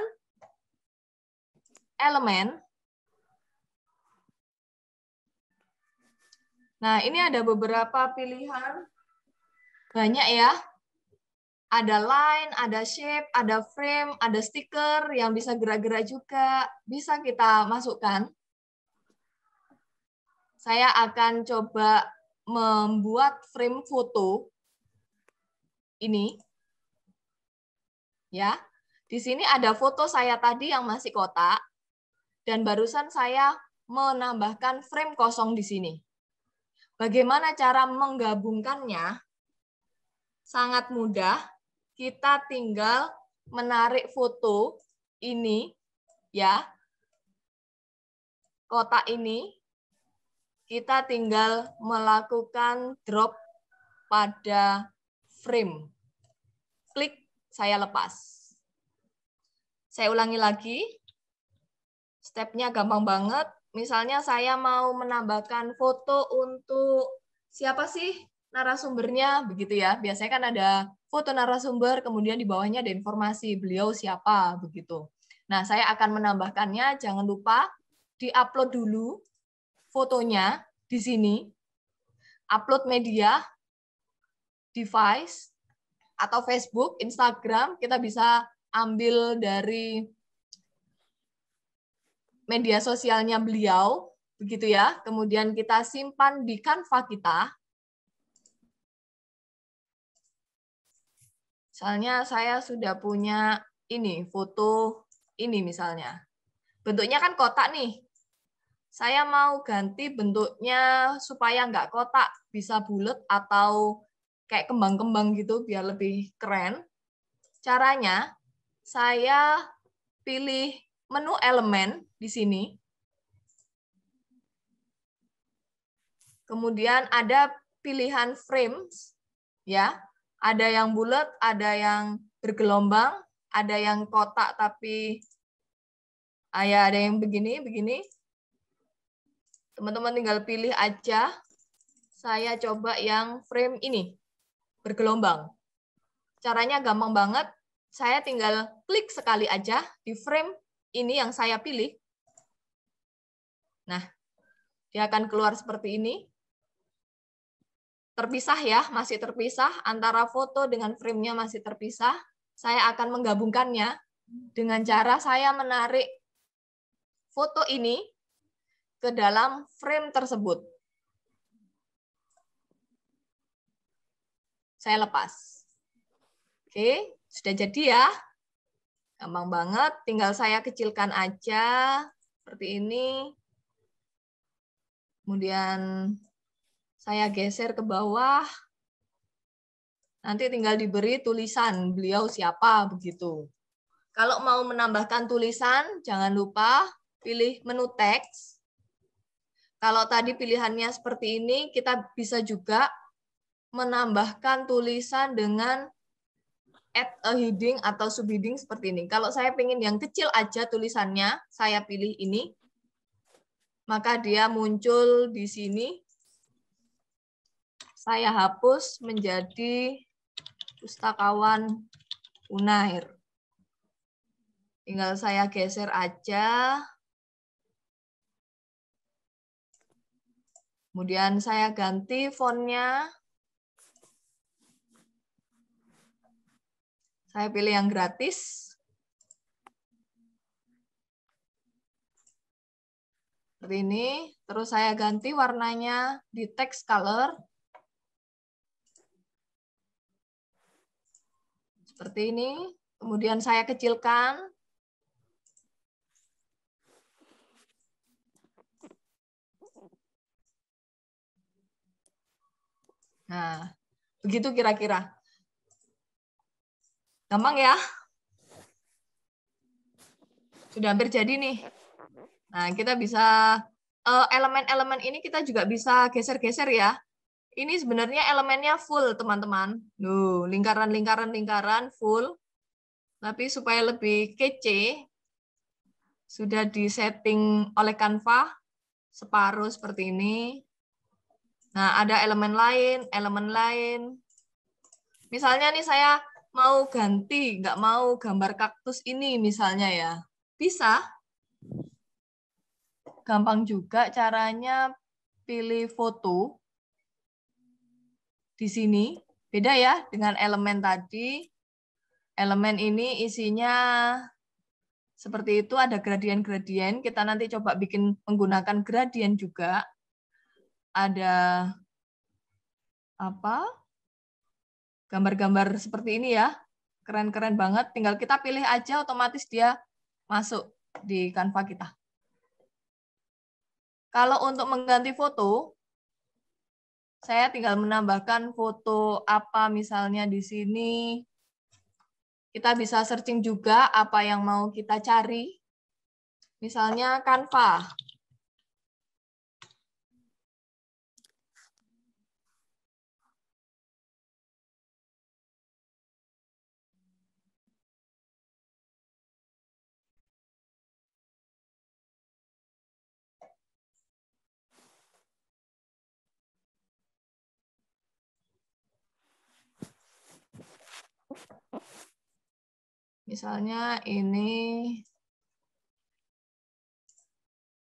S1: elemen. Nah, ini ada beberapa pilihan. Banyak ya. Ada line, ada shape, ada frame, ada stiker yang bisa gerak-gerak juga. Bisa kita masukkan. Saya akan coba membuat frame foto ini. Ya. Di sini ada foto saya tadi yang masih kotak, dan barusan saya menambahkan frame kosong di sini. Bagaimana cara menggabungkannya? Sangat mudah, kita tinggal menarik foto ini, ya, kotak ini, kita tinggal melakukan drop pada frame. Klik, saya lepas. Saya ulangi lagi. Stepnya gampang banget. Misalnya saya mau menambahkan foto untuk siapa sih narasumbernya, begitu ya. Biasanya kan ada foto narasumber, kemudian di bawahnya ada informasi beliau siapa, begitu. Nah, saya akan menambahkannya. Jangan lupa di-upload dulu fotonya di sini. Upload media, device, atau Facebook, Instagram, kita bisa ambil dari media sosialnya beliau, begitu ya. Kemudian kita simpan di Canva kita. Misalnya saya sudah punya ini, foto ini misalnya. Bentuknya kan kotak nih. Saya mau ganti bentuknya supaya nggak kotak, bisa bulat atau kayak kembang-kembang gitu biar lebih keren. Caranya, saya pilih menu elemen di sini. Kemudian ada pilihan frames, ya. Ada yang bulat, ada yang bergelombang, ada yang kotak tapi ya ada yang begini. Teman-teman tinggal pilih aja. Saya coba yang frame ini, bergelombang. Caranya gampang banget. Saya tinggal klik sekali aja di frame ini yang saya pilih. Nah, dia akan keluar seperti ini. Terpisah ya, masih terpisah. Antara foto dengan frame-nya masih terpisah. Saya akan menggabungkannya dengan cara saya menarik foto ini ke dalam frame tersebut. Saya lepas. Oke, sudah jadi ya. Gampang banget, tinggal saya kecilkan aja seperti ini. Kemudian saya geser ke bawah. Nanti tinggal diberi tulisan beliau siapa begitu. Kalau mau menambahkan tulisan, jangan lupa pilih menu teks. Kalau tadi pilihannya seperti ini, kita bisa juga menambahkan tulisan dengan add a heading atau subheading seperti ini. Kalau saya ingin yang kecil aja tulisannya, saya pilih ini. Maka dia muncul di sini. Saya hapus menjadi Pustakawan Unair. Tinggal saya geser aja. Kemudian saya ganti fontnya. Saya pilih yang gratis. Seperti ini. Terus saya ganti warnanya di text color. Seperti ini. Kemudian saya kecilkan. Nah, begitu kira-kira. Gampang ya? Sudah hampir jadi nih. Nah, kita bisa, elemen-elemen ini kita juga bisa geser-geser ya. Ini sebenarnya elemennya full, teman-teman. Lingkaran-lingkaran full. Tapi supaya lebih kece, sudah disetting oleh Canva separuh seperti ini. Nah, ada elemen lain. Misalnya nih saya mau ganti, nggak mau gambar kaktus ini misalnya ya. Bisa. Gampang juga caranya, pilih foto. Di sini, beda ya dengan elemen tadi. Elemen ini isinya seperti itu, ada gradien-gradien. Kita nanti coba bikin menggunakan gradien juga. Ada apa? Gambar-gambar seperti ini ya. Keren-keren banget. Tinggal kita pilih aja, otomatis dia masuk di Canva kita. Kalau untuk mengganti foto, saya tinggal menambahkan foto apa misalnya di sini. Kita bisa searching juga apa yang mau kita cari. Misalnya Canva. Misalnya ini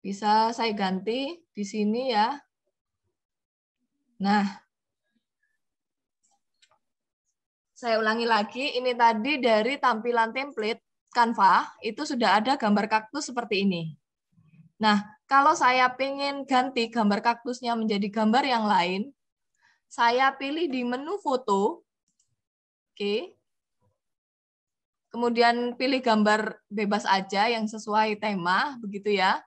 S1: bisa saya ganti di sini ya. Nah, saya ulangi lagi, ini tadi dari tampilan template Canva, itu sudah ada gambar kaktus seperti ini. Nah, kalau saya pengen ganti gambar kaktusnya menjadi gambar yang lain, saya pilih di menu foto, oke. Kemudian pilih gambar bebas aja yang sesuai tema, begitu ya.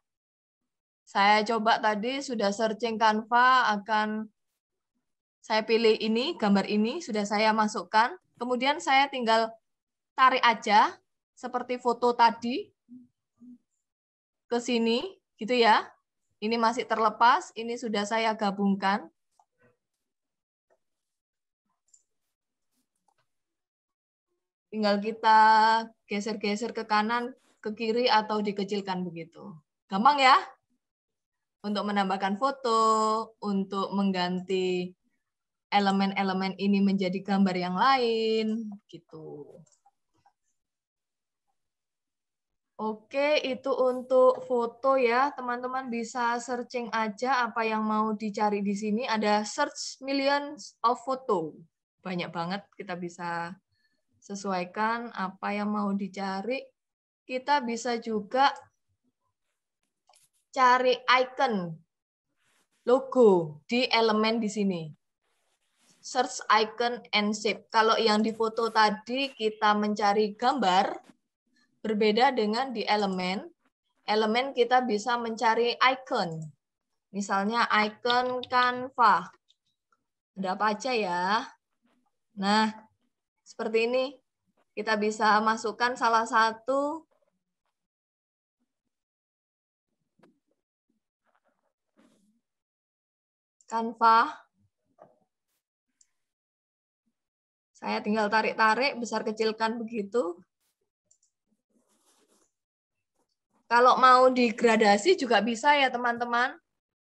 S1: Saya coba tadi sudah searching Canva, saya pilih ini, gambar ini, sudah saya masukkan. Kemudian saya tinggal tarik aja, seperti foto tadi, ke sini, gitu ya. Ini masih terlepas, ini sudah saya gabungkan. Tinggal kita geser-geser ke kanan, ke kiri, atau dikecilkan begitu. Gampang ya? Untuk menambahkan foto, untuk mengganti elemen-elemen ini menjadi gambar yang lain, gitu. Oke, itu untuk foto ya. Teman-teman bisa searching aja apa yang mau dicari di sini. Ada search millions of photo. Banyak banget, kita bisa sesuaikan apa yang mau dicari. Kita bisa juga cari icon logo di elemen di sini. Search icon and shape. Kalau yang di foto tadi kita mencari gambar, berbeda dengan di elemen. Elemen kita bisa mencari icon. Misalnya icon Canva. Ada apa aja ya? Nah, seperti ini. Kita bisa masukkan salah satu Canva. Saya tinggal tarik-tarik, besar kecilkan begitu. Kalau mau digradasi juga bisa ya teman-teman.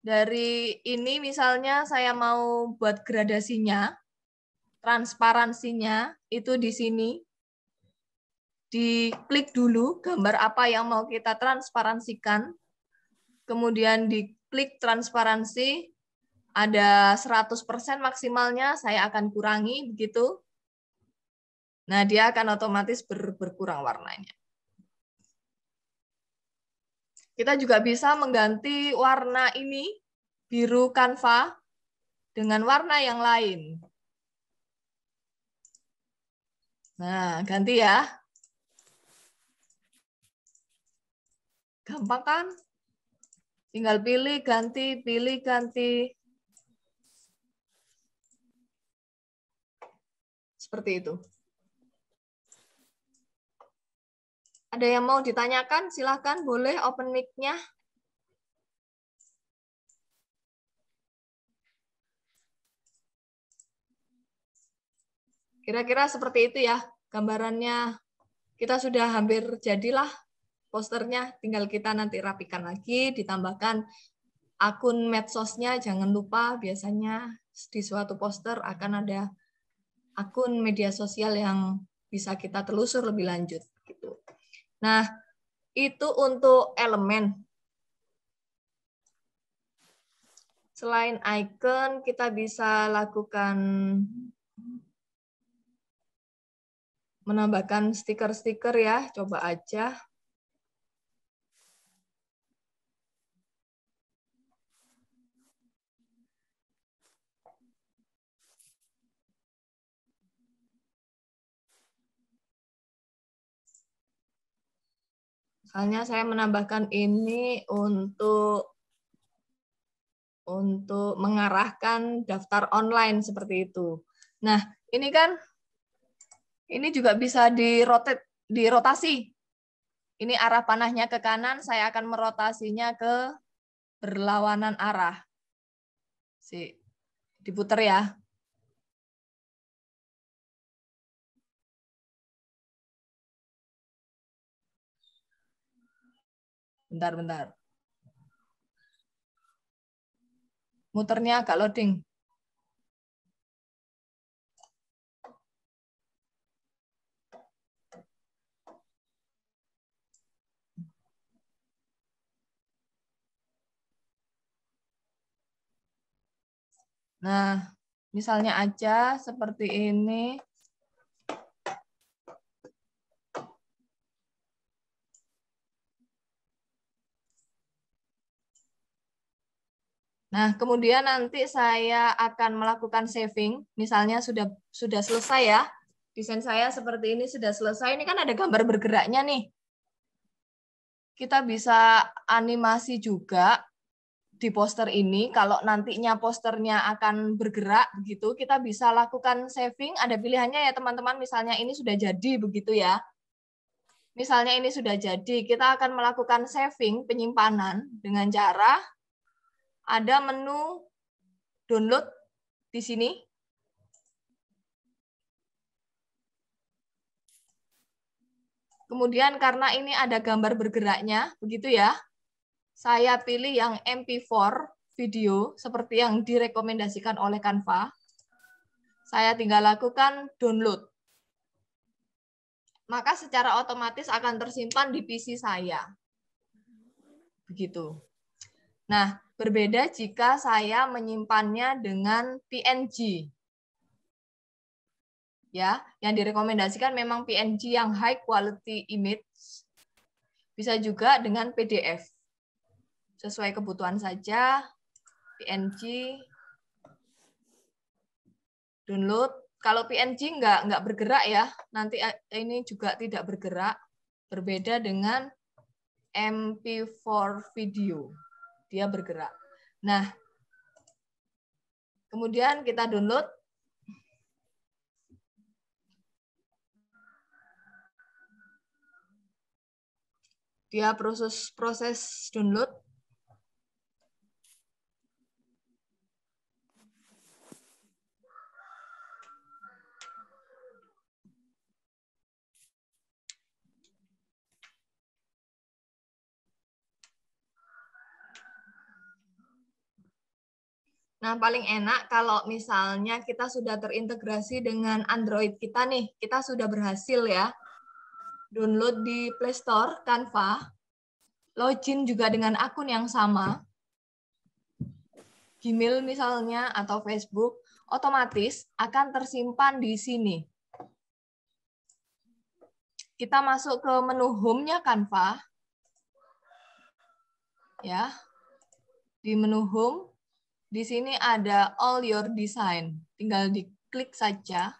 S1: Dari ini misalnya saya mau buat gradasinya, transparansinya itu di sini. Diklik dulu gambar apa yang mau kita transparansikan. Kemudian diklik transparansi, ada 100% maksimalnya, saya akan kurangi begitu. Nah, dia akan otomatis berkurang warnanya. Kita juga bisa mengganti warna ini, biru Canva, dengan warna yang lain. Nah, ganti ya. Gampang kan? Tinggal pilih, ganti, pilih, ganti. Seperti itu. Ada yang mau ditanyakan? Silahkan, boleh open mic-nya. Kira-kira seperti itu ya gambarannya. Kita sudah hampir jadilah posternya, tinggal kita nanti rapikan lagi, ditambahkan akun medsosnya. Jangan lupa biasanya di suatu poster akan ada akun media sosial yang bisa kita telusur lebih lanjut. Gitu. Nah, itu untuk elemen. Selain icon, kita bisa lakukan menambahkan stiker-stiker ya, coba aja. Misalnya saya menambahkan ini untuk mengarahkan daftar online seperti itu. Nah, ini kan ini juga bisa dirotasi. Ini arah panahnya ke kanan, saya akan merotasinya ke berlawanan arah. Diputer ya. Bentar. Muternya agak loading. Nah, misalnya aja seperti ini. Nah, kemudian nanti saya akan melakukan saving. Misalnya sudah selesai ya. Desain saya seperti ini sudah selesai. Ini kan ada gambar bergeraknya nih. Kita bisa animasi juga di poster ini. Kalau nantinya posternya akan bergerak begitu, kita bisa lakukan saving. Ada pilihannya ya teman-teman. Misalnya ini sudah jadi begitu ya. Misalnya ini sudah jadi, kita akan melakukan saving, penyimpanan dengan cara ada menu download di sini. Kemudian karena ini ada gambar bergeraknya, begitu ya. Saya pilih yang MP4 video seperti yang direkomendasikan oleh Canva. Saya tinggal lakukan download. Maka secara otomatis akan tersimpan di PC saya. Begitu. Nah, berbeda jika saya menyimpannya dengan PNG. Ya, yang direkomendasikan memang PNG yang high quality image. Bisa juga dengan PDF. Sesuai kebutuhan saja, PNG, download. Kalau PNG nggak bergerak ya, nanti ini juga tidak bergerak. Berbeda dengan MP4 video, dia bergerak. Nah, kemudian kita download. Dia proses download. Nah, paling enak kalau misalnya kita sudah terintegrasi dengan Android kita nih. Kita sudah berhasil ya. Download di Play Store, Canva. Login juga dengan akun yang sama. Gmail misalnya atau Facebook. Otomatis akan tersimpan di sini. Kita masuk ke menu Home-nya Canva. Ya. Di menu Home. Di sini ada all your design. Tinggal diklik saja.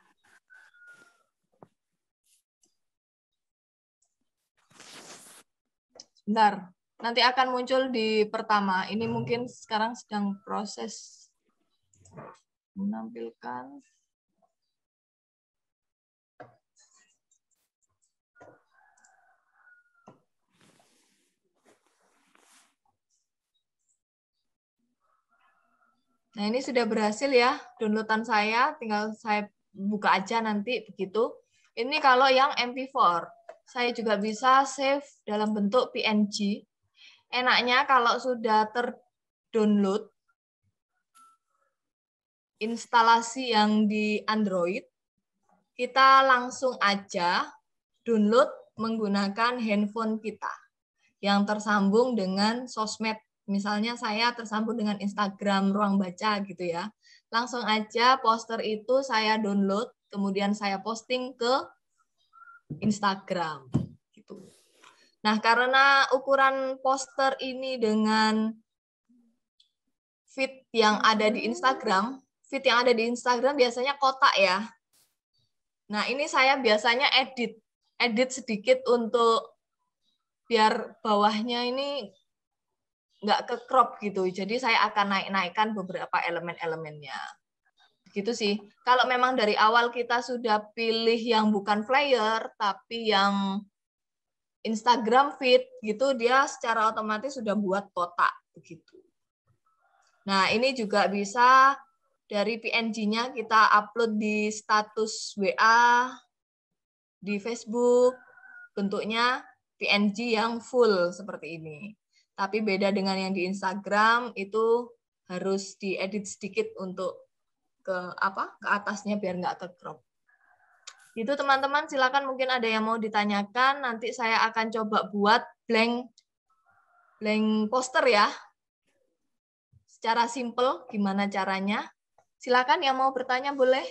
S1: Bentar, nanti akan muncul di pertama. Ini mungkin sekarang sedang proses menampilkan. Nah, ini sudah berhasil ya downloadan saya, tinggal saya buka aja nanti begitu. Ini kalau yang MP4. Saya juga bisa save dalam bentuk PNG. Enaknya kalau sudah terdownload instalasi yang di Android, kita langsung aja download menggunakan handphone kita yang tersambung dengan sosmed. Misalnya saya tersambung dengan Instagram Ruang Baca gitu ya. Langsung aja poster itu saya download, kemudian saya posting ke Instagram gitu. Nah, karena ukuran poster ini dengan feed yang ada di Instagram, biasanya kotak ya. Nah, ini saya biasanya edit sedikit untuk biar bawahnya ini nggak ke crop gitu. Jadi saya akan naik-naikkan beberapa elemen-elemennya. Gitu sih. Kalau memang dari awal kita sudah pilih yang bukan flyer, tapi yang Instagram feed gitu, dia secara otomatis sudah buat kotak begitu. Nah, ini juga bisa dari PNG-nya kita upload di status WA, di Facebook, bentuknya PNG yang full seperti ini. Tapi beda dengan yang di Instagram, itu harus diedit sedikit untuk ke atasnya biar nggak ke crop. Itu teman-teman, silakan mungkin ada yang mau ditanyakan, nanti saya akan coba buat blank poster ya. Secara simple gimana caranya. Silakan yang mau bertanya boleh.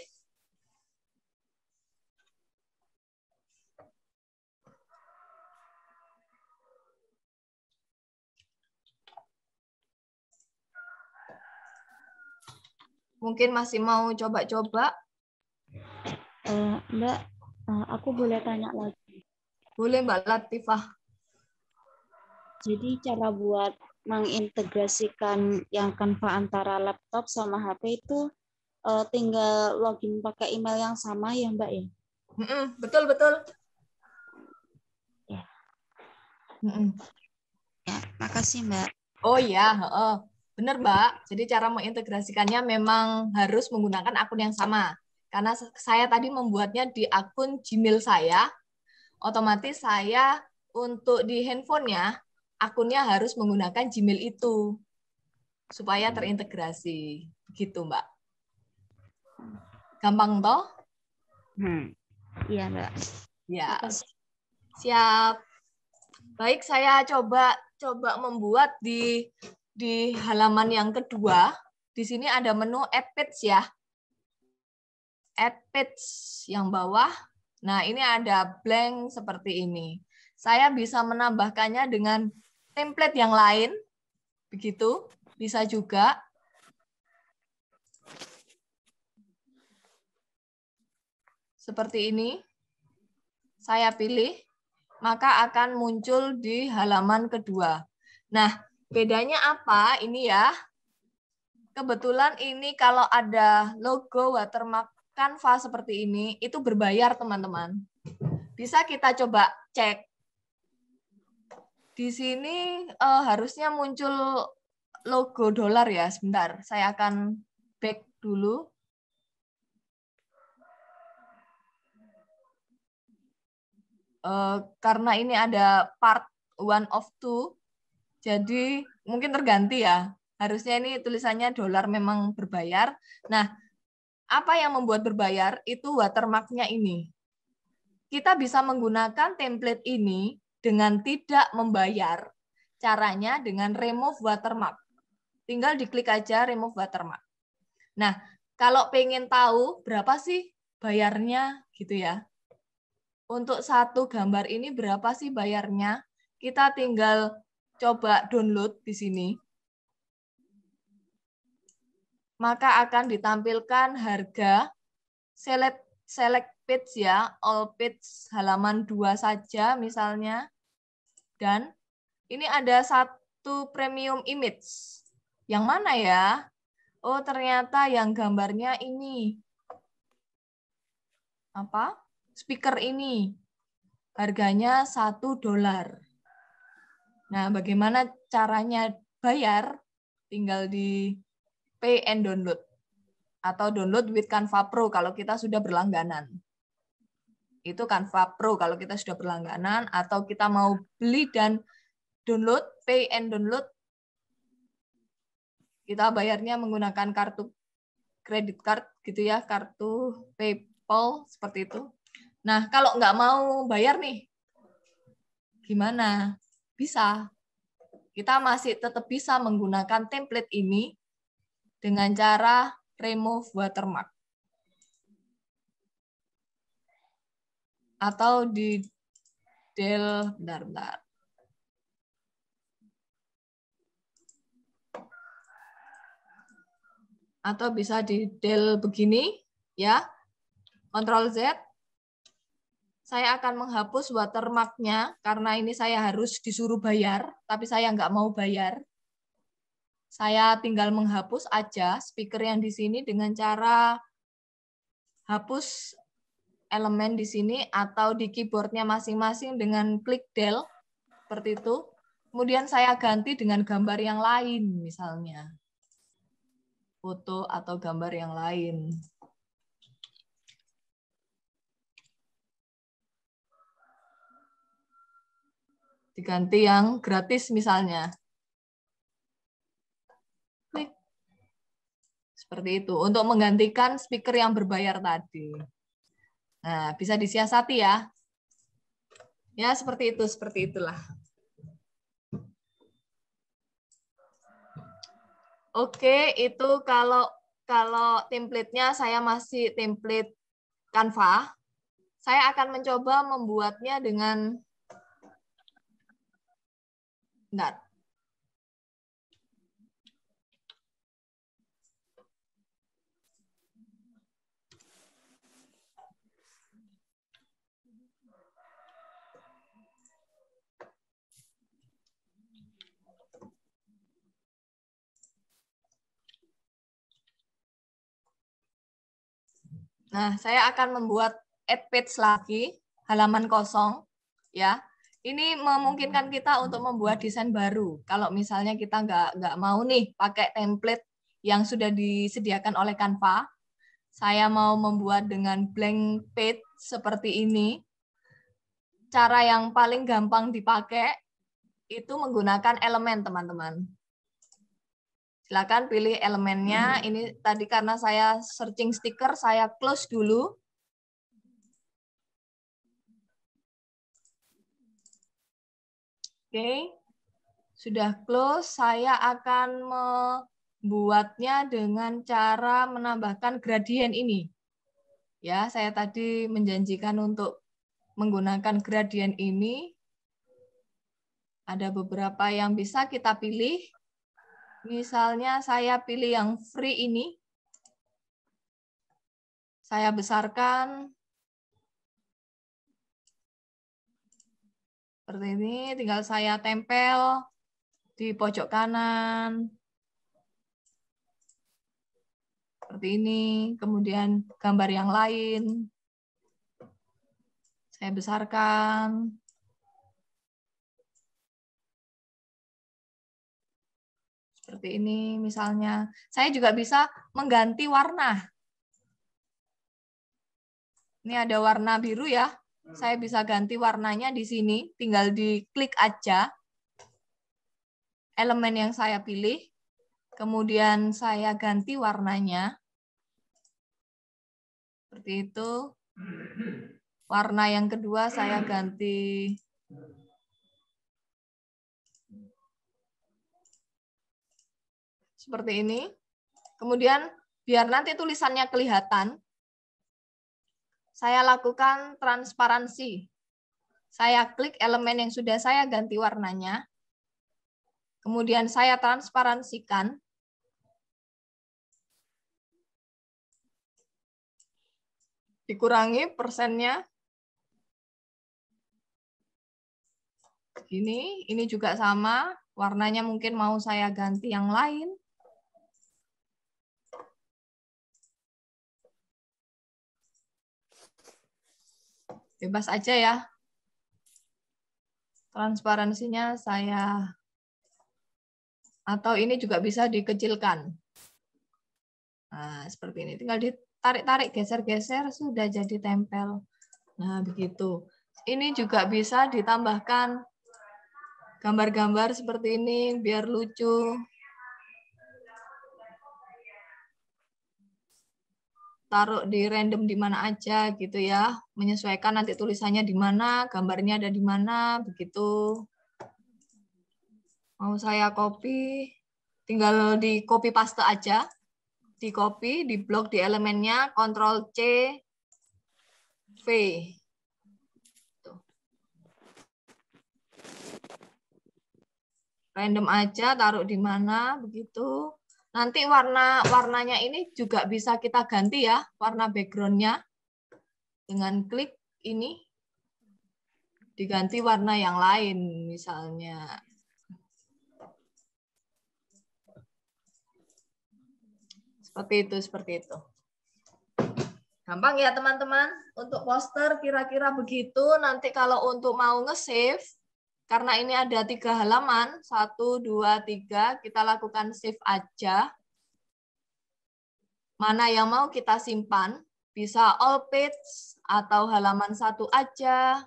S1: Mungkin masih mau coba-coba.
S4: Mbak, aku boleh tanya lagi.
S1: Boleh Mbak Latifah.
S4: Jadi cara buat mengintegrasikan yang Canva antara laptop sama HP itu tinggal login pakai email yang sama ya Mbak ya?
S1: Betul.
S4: Ya.
S5: Ya, makasih Mbak.
S1: Oh iya, benar Mbak. Jadi cara mengintegrasikannya memang harus menggunakan akun yang sama. Karena saya tadi membuatnya di akun Gmail saya, otomatis saya untuk di handphonenya, akunnya harus menggunakan Gmail itu. Supaya terintegrasi. Begitu Mbak. Gampang toh?
S4: Iya Mbak.
S1: Ya.
S4: Makasih.
S1: Siap. Baik, saya coba membuat di halaman yang kedua. Di sini ada menu Add Page ya. Add Page yang bawah. Nah, ini ada blank seperti ini. Saya bisa menambahkannya dengan template yang lain. Begitu, bisa juga. Seperti ini. Saya pilih, maka akan muncul di halaman kedua. Nah, bedanya apa? Ini ya. Kebetulan ini kalau ada logo watermark Canva seperti ini, itu berbayar, teman-teman. Bisa kita coba cek. Di sini harusnya muncul logo dolar ya. Sebentar, saya akan back dulu. Karena ini ada part 1 of 2, jadi mungkin terganti ya. Harusnya ini tulisannya dolar memang berbayar. Nah, apa yang membuat berbayar itu watermark-nya ini. Kita bisa menggunakan template ini dengan tidak membayar. Caranya dengan remove watermark. Tinggal diklik aja remove watermark. Nah, kalau pengen tahu berapa sih bayarnya gitu ya. Untuk satu gambar ini berapa sih bayarnya? Kita tinggal coba download di sini. Maka akan ditampilkan harga select page ya, all page halaman 2 saja misalnya. Dan ini ada satu premium image. Yang mana ya? Oh, ternyata yang gambarnya ini. Apa? Speaker ini. Harganya $1. Nah, bagaimana caranya bayar? Tinggal di pay and download. Atau download with Canva Pro kalau kita sudah berlangganan. Itu Canva Pro kalau kita sudah berlangganan. Atau kita mau beli dan download, pay and download. Kita bayarnya menggunakan kartu kredit card gitu ya, kartu PayPal seperti itu. Nah, kalau nggak mau bayar nih, gimana? Bisa. Kita masih tetap bisa menggunakan template ini dengan cara remove watermark. Atau di bentar. Atau bisa di del begini, ya. Ctrl Z. saya akan menghapus watermark-nya karena ini saya harus disuruh bayar, tapi saya nggak mau bayar. Saya tinggal menghapus aja speaker yang di sini dengan cara hapus elemen di sini atau di keyboardnya masing-masing dengan klik del, seperti itu. Kemudian saya ganti dengan gambar yang lain, misalnya foto atau gambar yang lain. Diganti yang gratis misalnya. Klik. Seperti itu. Untuk menggantikan speaker yang berbayar tadi. Nah, bisa disiasati ya. Ya, seperti itu. Seperti itulah. Oke, itu kalau template-nya saya masih template Canva. Saya akan mencoba membuatnya dengan bentar. Nah, saya akan membuat add page lagi, halaman kosong, ya. Ini memungkinkan kita untuk membuat desain baru. Kalau misalnya kita nggak mau nih pakai template yang sudah disediakan oleh Canva, saya mau membuat dengan blank page seperti ini. Cara yang paling gampang dipakai itu menggunakan elemen, teman-teman. Silakan pilih elemennya. Ini tadi karena saya searching stiker, saya close dulu. Oke, sudah close. Saya akan membuatnya dengan cara menambahkan gradien ini. Ya, saya tadi menjanjikan untuk menggunakan gradien ini. Ada beberapa yang bisa kita pilih. Misalnya saya pilih yang free ini. Saya besarkan. Seperti ini, tinggal saya tempel di pojok kanan. Seperti ini. Kemudian gambar yang lain. Saya besarkan. Seperti ini misalnya. Saya juga bisa mengganti warna. Ini ada warna biru ya. Saya bisa ganti warnanya di sini. Tinggal diklik aja elemen yang saya pilih. Kemudian saya ganti warnanya. Seperti itu. Warna yang kedua saya ganti seperti ini. Kemudian biar nanti tulisannya kelihatan, saya lakukan transparansi. Saya klik elemen yang sudah saya ganti warnanya. Kemudian saya transparansikan. Dikurangi persennya. Ini juga sama. Warnanya mungkin mau saya ganti yang lain. Bebas aja ya. Transparansinya saya, atau ini juga bisa dikecilkan. Nah, seperti ini. Tinggal ditarik-tarik, geser-geser, sudah jadi tempel. Nah, begitu. Ini juga bisa ditambahkan gambar-gambar seperti ini, biar lucu. Taruh di random di mana aja gitu ya, menyesuaikan nanti tulisannya di mana, gambarnya ada di mana, begitu. Mau saya copy, tinggal di copy paste aja, di copy, di blok di elemennya, Ctrl C, V. Tuh. Random aja, taruh di mana, begitu. Nanti warnanya ini juga bisa kita ganti ya, warna backgroundnya dengan klik ini. diganti warna yang lain misalnya. Seperti itu. Gampang ya teman-teman. Untuk poster kira-kira begitu. Nanti kalau untuk mau nge-save, karena ini ada 3 halaman, 1, 2, 3, kita lakukan save aja. Mana yang mau kita simpan, bisa all page, atau halaman 1 aja,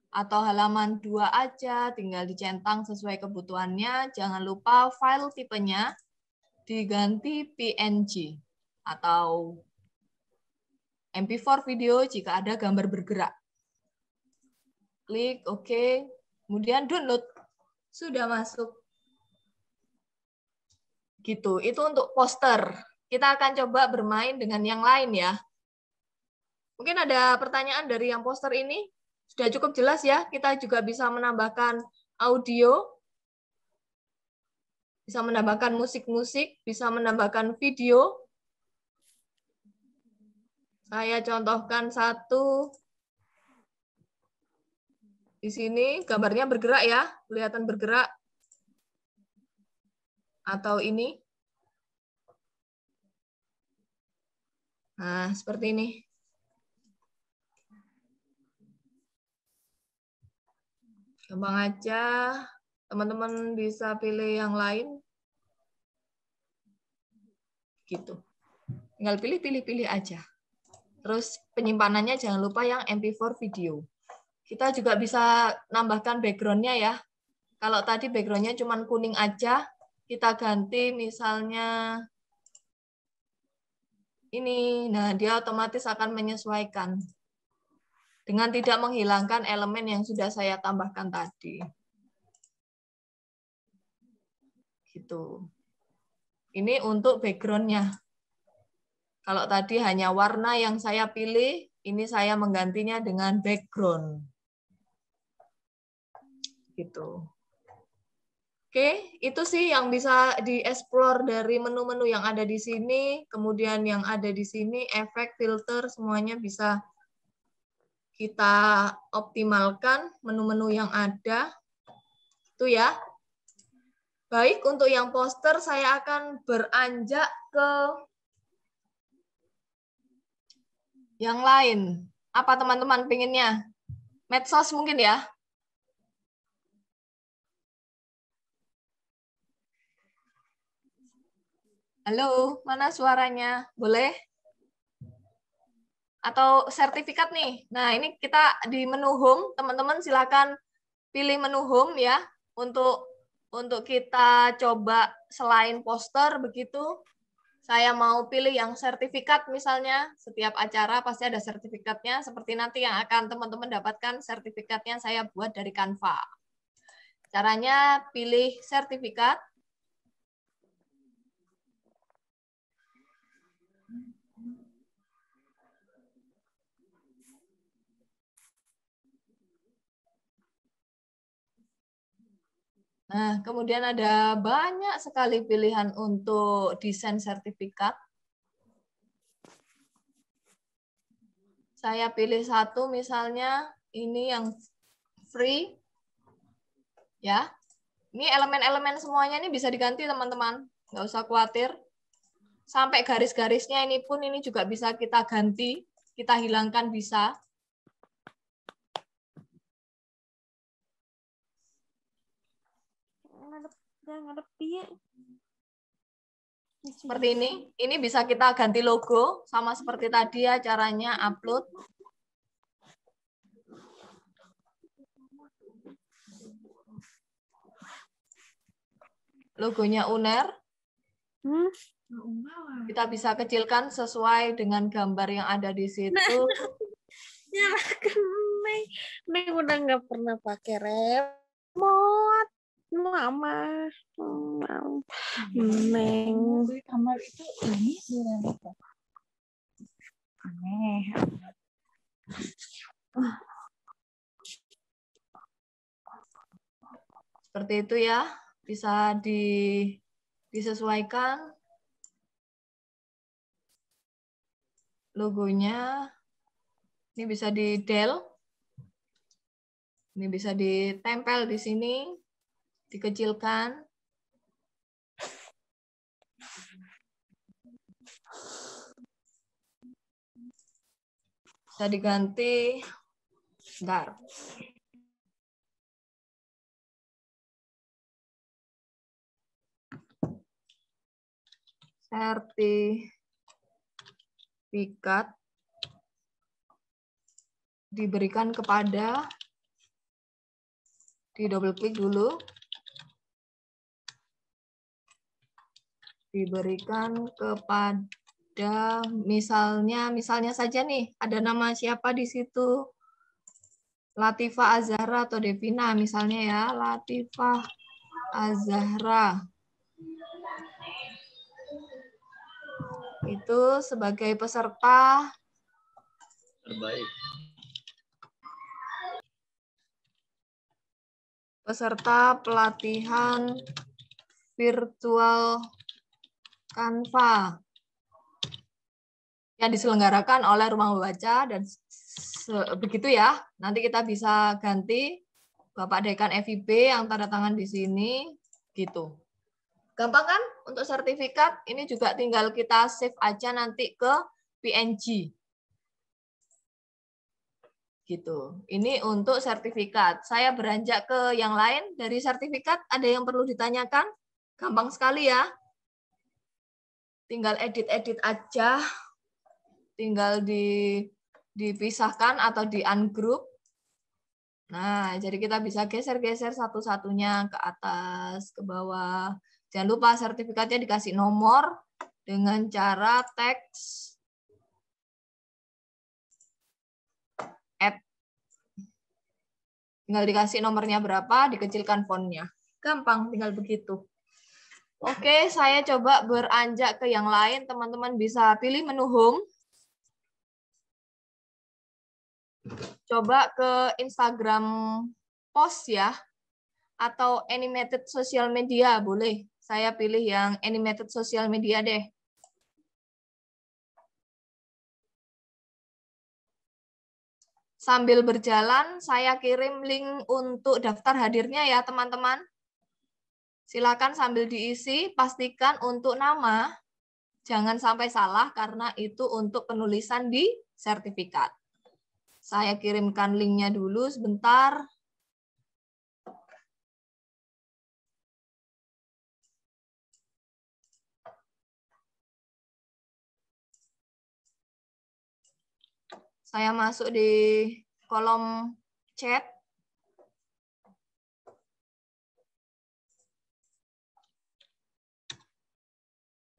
S1: atau halaman 2 aja, tinggal dicentang sesuai kebutuhannya. Jangan lupa file tipenya diganti PNG atau MP4 video jika ada gambar bergerak. Klik OK, kemudian download. Sudah masuk. Gitu, itu untuk poster. Kita akan coba bermain dengan yang lain ya. Mungkin ada pertanyaan dari yang poster ini. Sudah cukup jelas ya, kita juga bisa menambahkan audio, bisa menambahkan musik-musik, bisa menambahkan video. Saya contohkan satu. Di sini gambarnya bergerak ya, kelihatan bergerak. Atau ini. Nah, seperti ini. Gampang aja. Teman-teman bisa pilih yang lain. Gitu. Tinggal pilih aja. Terus penyimpanannya jangan lupa yang MP4 video. Kita juga bisa nambahkan background-nya ya. Kalau tadi background-nya cuma kuning aja, kita ganti misalnya ini. Nah, dia otomatis akan menyesuaikan dengan tidak menghilangkan elemen yang sudah saya tambahkan tadi. Gitu. Ini untuk background-nya. Kalau tadi hanya warna yang saya pilih, ini saya menggantinya dengan background. Gitu. Oke, itu sih yang bisa dieksplor dari menu-menu yang ada di sini, kemudian yang ada di sini, efek, filter, semuanya bisa kita optimalkan menu-menu yang ada. Itu ya. Baik, untuk yang poster saya akan beranjak ke yang lain. Apa teman-teman pinginnya? Medsos mungkin ya? Halo, mana suaranya? Boleh? Atau sertifikat nih. Nah, ini kita di menu home, teman-teman silakan pilih menu home ya untuk kita coba selain poster begitu. Saya mau pilih yang sertifikat misalnya, setiap acara pasti ada sertifikatnya, seperti nanti yang akan teman-teman dapatkan sertifikatnya saya buat dari Canva. Caranya pilih sertifikat. Nah, kemudian ada banyak sekali pilihan untuk desain sertifikat. Saya pilih satu misalnya, ini yang free. Ya, ini elemen-elemen semuanya ini bisa diganti teman-teman. Nggak usah khawatir. Sampai garis-garisnya ini pun ini juga bisa kita ganti, kita hilangkan bisa. Seperti ini bisa kita ganti logo, sama seperti tadi ya caranya upload. Logonya UNER. Kita bisa kecilkan sesuai dengan gambar yang ada di situ.
S5: Neng udah nggak pernah pakai remote. Mama, Neng beli kamar itu ini sih remote. Aneh.
S1: Seperti itu ya, bisa disesuaikan logonya. Ini bisa di del. Ini bisa ditempel di sini, dikecilkan. Bisa diganti. Bentar. Sertifikat diberikan kepada, di double klik dulu, diberikan kepada misalnya saja nih ada nama siapa di situ, Latifah Azahra atau Devina misalnya ya, Latifah Azahra itu sebagai peserta
S3: Terbaik.
S1: Pelatihan virtual Canva yang diselenggarakan oleh Rumah Membaca dan begitu ya. Nanti kita bisa ganti Bapak Dekan FIB yang tanda tangan di sini gitu. Gampang kan untuk sertifikat? Ini juga tinggal kita save aja nanti ke PNG. Gitu. Ini untuk sertifikat. Saya beranjak ke yang lain. Dari sertifikat ada yang perlu ditanyakan? Gampang sekali ya. Tinggal edit-edit aja. Tinggal dipisahkan atau di ungroup. Nah, jadi kita bisa geser-geser satu-satunya ke atas, ke bawah. Jangan lupa sertifikatnya dikasih nomor dengan cara teks add. Tinggal dikasih nomornya berapa, dikecilkan fontnya. Gampang, tinggal begitu. Oke, saya coba beranjak ke yang lain. Teman-teman bisa pilih menu home. Coba ke Instagram post ya. Atau animated social media, boleh. Saya pilih yang animated social media deh. Sambil berjalan, saya kirim link untuk daftar hadirnya ya, teman-teman. Silakan sambil diisi, pastikan untuk nama, jangan sampai salah karena itu untuk penulisan di sertifikat. Saya kirimkan linknya dulu sebentar. Saya masuk di kolom chat.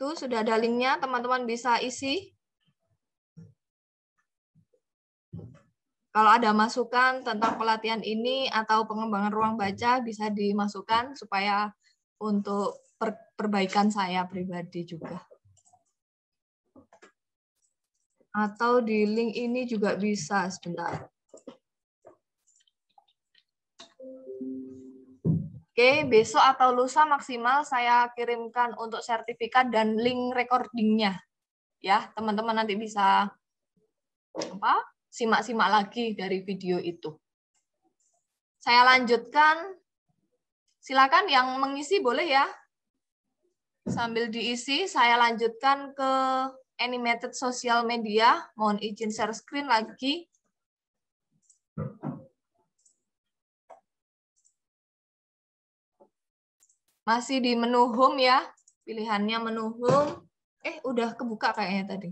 S1: Tuh sudah ada linknya, teman-teman bisa isi. Kalau ada masukan tentang pelatihan ini atau pengembangan ruang baca bisa dimasukkan supaya untuk perbaikan saya pribadi juga. Atau di link ini juga bisa, sebentar. Oke, besok atau lusa maksimal saya kirimkan untuk sertifikat dan link recordingnya. Ya, teman-teman nanti bisa simak-simak lagi dari video itu. Saya lanjutkan. Silakan yang mengisi boleh ya. Sambil diisi, saya lanjutkan ke animated social media. Mohon izin share screen lagi. Masih di menu home ya. Pilihannya menu home. Udah kebuka kayaknya tadi.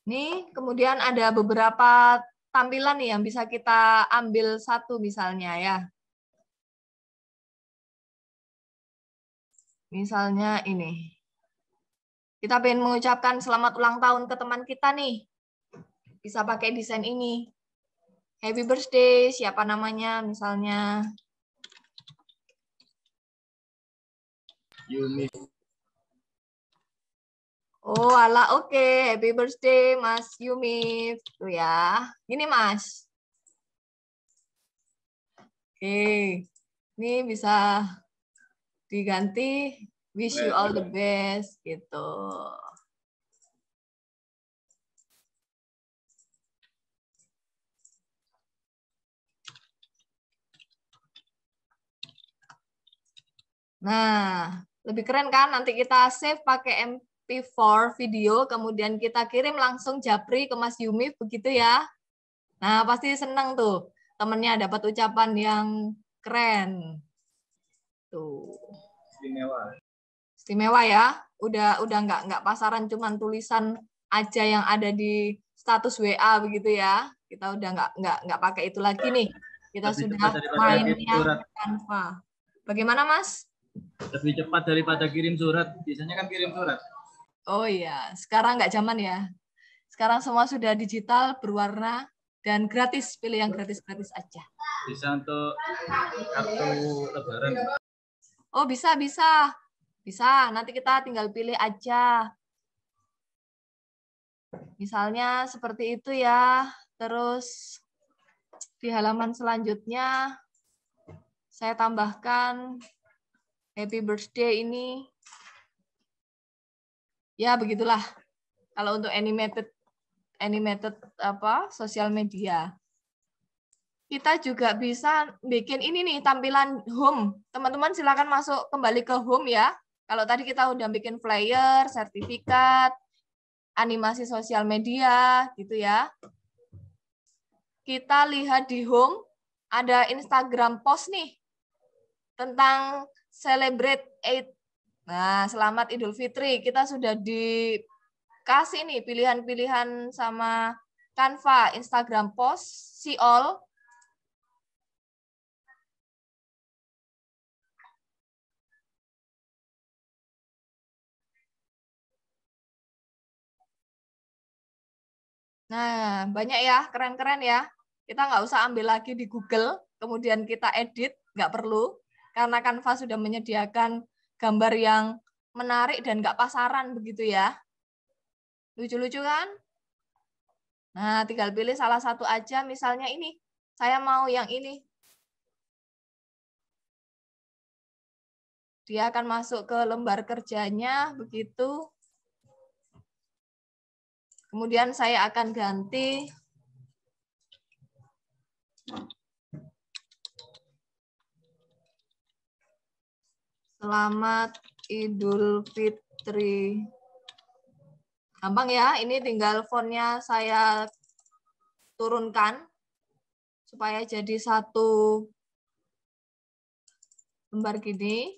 S1: Nih, kemudian ada beberapa tampilan nih yang bisa kita ambil satu misalnya ya. Misalnya ini. Kita pengen mengucapkan selamat ulang tahun ke teman kita nih. Bisa pakai desain ini. Happy birthday, siapa namanya misalnya.
S3: Yumi.
S1: Oh, ala oke. Happy birthday, Mas Yumi. Tuh ya. Gini, Mas. Oke. Ini bisa diganti wish you all the best gitu. Nah, lebih keren kan? Nanti kita save pakai MP4 video, kemudian kita kirim langsung japri ke Mas Yumi, begitu ya. Nah, pasti seneng tuh. Temennya dapat ucapan yang keren. Tuh.
S3: Istimewa.
S1: Istimewa ya. Udah nggak pasaran, cuman tulisan aja yang ada di status WA begitu ya. Kita udah nggak pakai itu lagi nih. Kita
S3: Lebih
S1: sudah
S3: cepat daripada
S1: main
S3: kirim
S1: yang
S3: surat.
S1: Canva. Bagaimana, Mas?
S3: Lebih cepat daripada kirim surat. Biasanya kan kirim surat.
S1: Oh iya, sekarang nggak zaman ya. Sekarang semua sudah digital, berwarna, dan gratis. Pilih yang gratis-gratis aja.
S3: Bisa untuk kartu lebaran.
S1: Oh, bisa. Bisa, nanti kita tinggal pilih aja. Misalnya seperti itu ya. Terus di halaman selanjutnya, saya tambahkan happy birthday ini. Ya, begitulah. Kalau untuk animated sosial media. Kita juga bisa bikin ini nih, tampilan home. Teman-teman silakan masuk kembali ke home ya. Kalau tadi kita udah bikin flyer, sertifikat, animasi sosial media, gitu ya. Kita lihat di home, ada Instagram post nih, tentang celebrate Eid. Nah, selamat Idul Fitri. Kita sudah dikasih nih pilihan-pilihan sama Canva, Instagram post, see all. Nah, banyak ya, keren-keren ya. Kita nggak usah ambil lagi di Google, kemudian kita edit, nggak perlu. Karena Canva sudah menyediakan gambar yang menarik dan nggak pasaran begitu ya. Lucu-lucu kan? Nah, tinggal pilih salah satu aja, misalnya ini. Saya mau yang ini. Dia akan masuk ke lembar kerjanya, begitu. Kemudian saya akan ganti Selamat Idul Fitri. Gampang ya, ini tinggal fontnya saya turunkan supaya jadi satu lembar gini.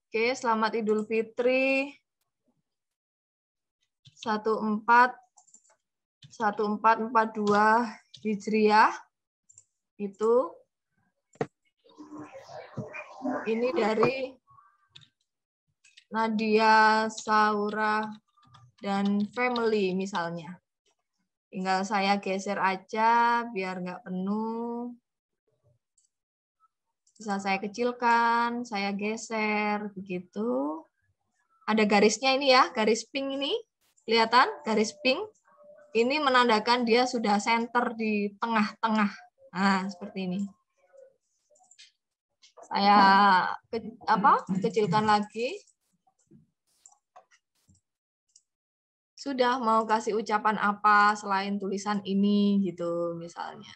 S1: Oke, Selamat Idul Fitri 1442 Hijriah. Itu ini dari Nadia Saura dan family misalnya. Tinggal saya geser aja biar nggak penuh. Bisa saya kecilkan, saya geser, begitu. Ada garisnya ini ya, garis pink ini. Kelihatan garis pink? Ini menandakan dia sudah center di tengah-tengah. Nah, seperti ini. Saya kecilkan lagi. Sudah mau kasih ucapan apa selain tulisan ini gitu misalnya.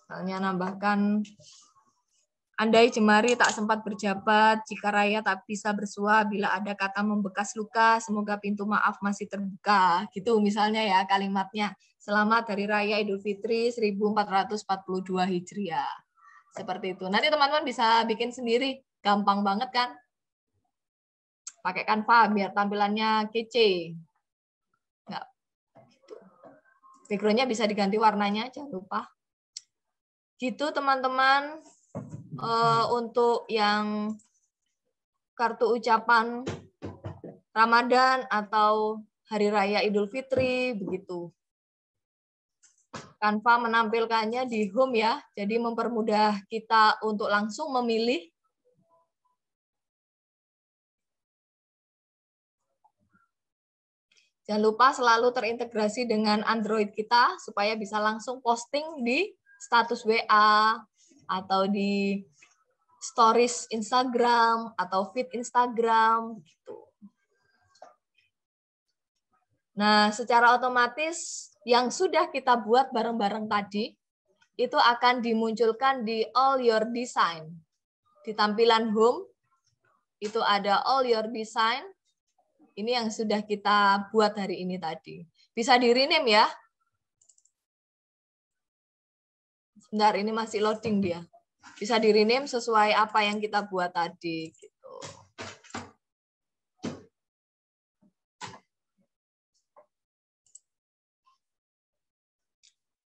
S1: Misalnya nambahkan, andai jemari tak sempat berjabat, jika raya tak bisa bersua, bila ada kata membekas luka, semoga pintu maaf masih terbuka. Gitu misalnya ya kalimatnya. Selamat Hari Raya Idul Fitri 1442 Hijriah. Seperti itu. Nanti teman-teman bisa bikin sendiri. Gampang banget kan? Pakai Canva biar tampilannya kece. Nggak, gitu. Background-nya bisa diganti warnanya, jangan lupa. Gitu teman-teman. Untuk yang kartu ucapan Ramadan atau Hari Raya Idul Fitri, begitu. Canva menampilkannya di home ya, jadi mempermudah kita untuk langsung memilih. Jangan lupa selalu terintegrasi dengan Android kita, supaya bisa langsung posting di status WA, atau di stories Instagram atau feed Instagram gitu. Nah, secara otomatis yang sudah kita buat bareng-bareng tadi itu akan dimunculkan di all your design. Di tampilan home itu ada all your design. Ini yang sudah kita buat hari ini tadi. Bisa di-rename ya. Sebentar, ini masih loading dia. Bisa di-rename sesuai apa yang kita buat tadi gitu.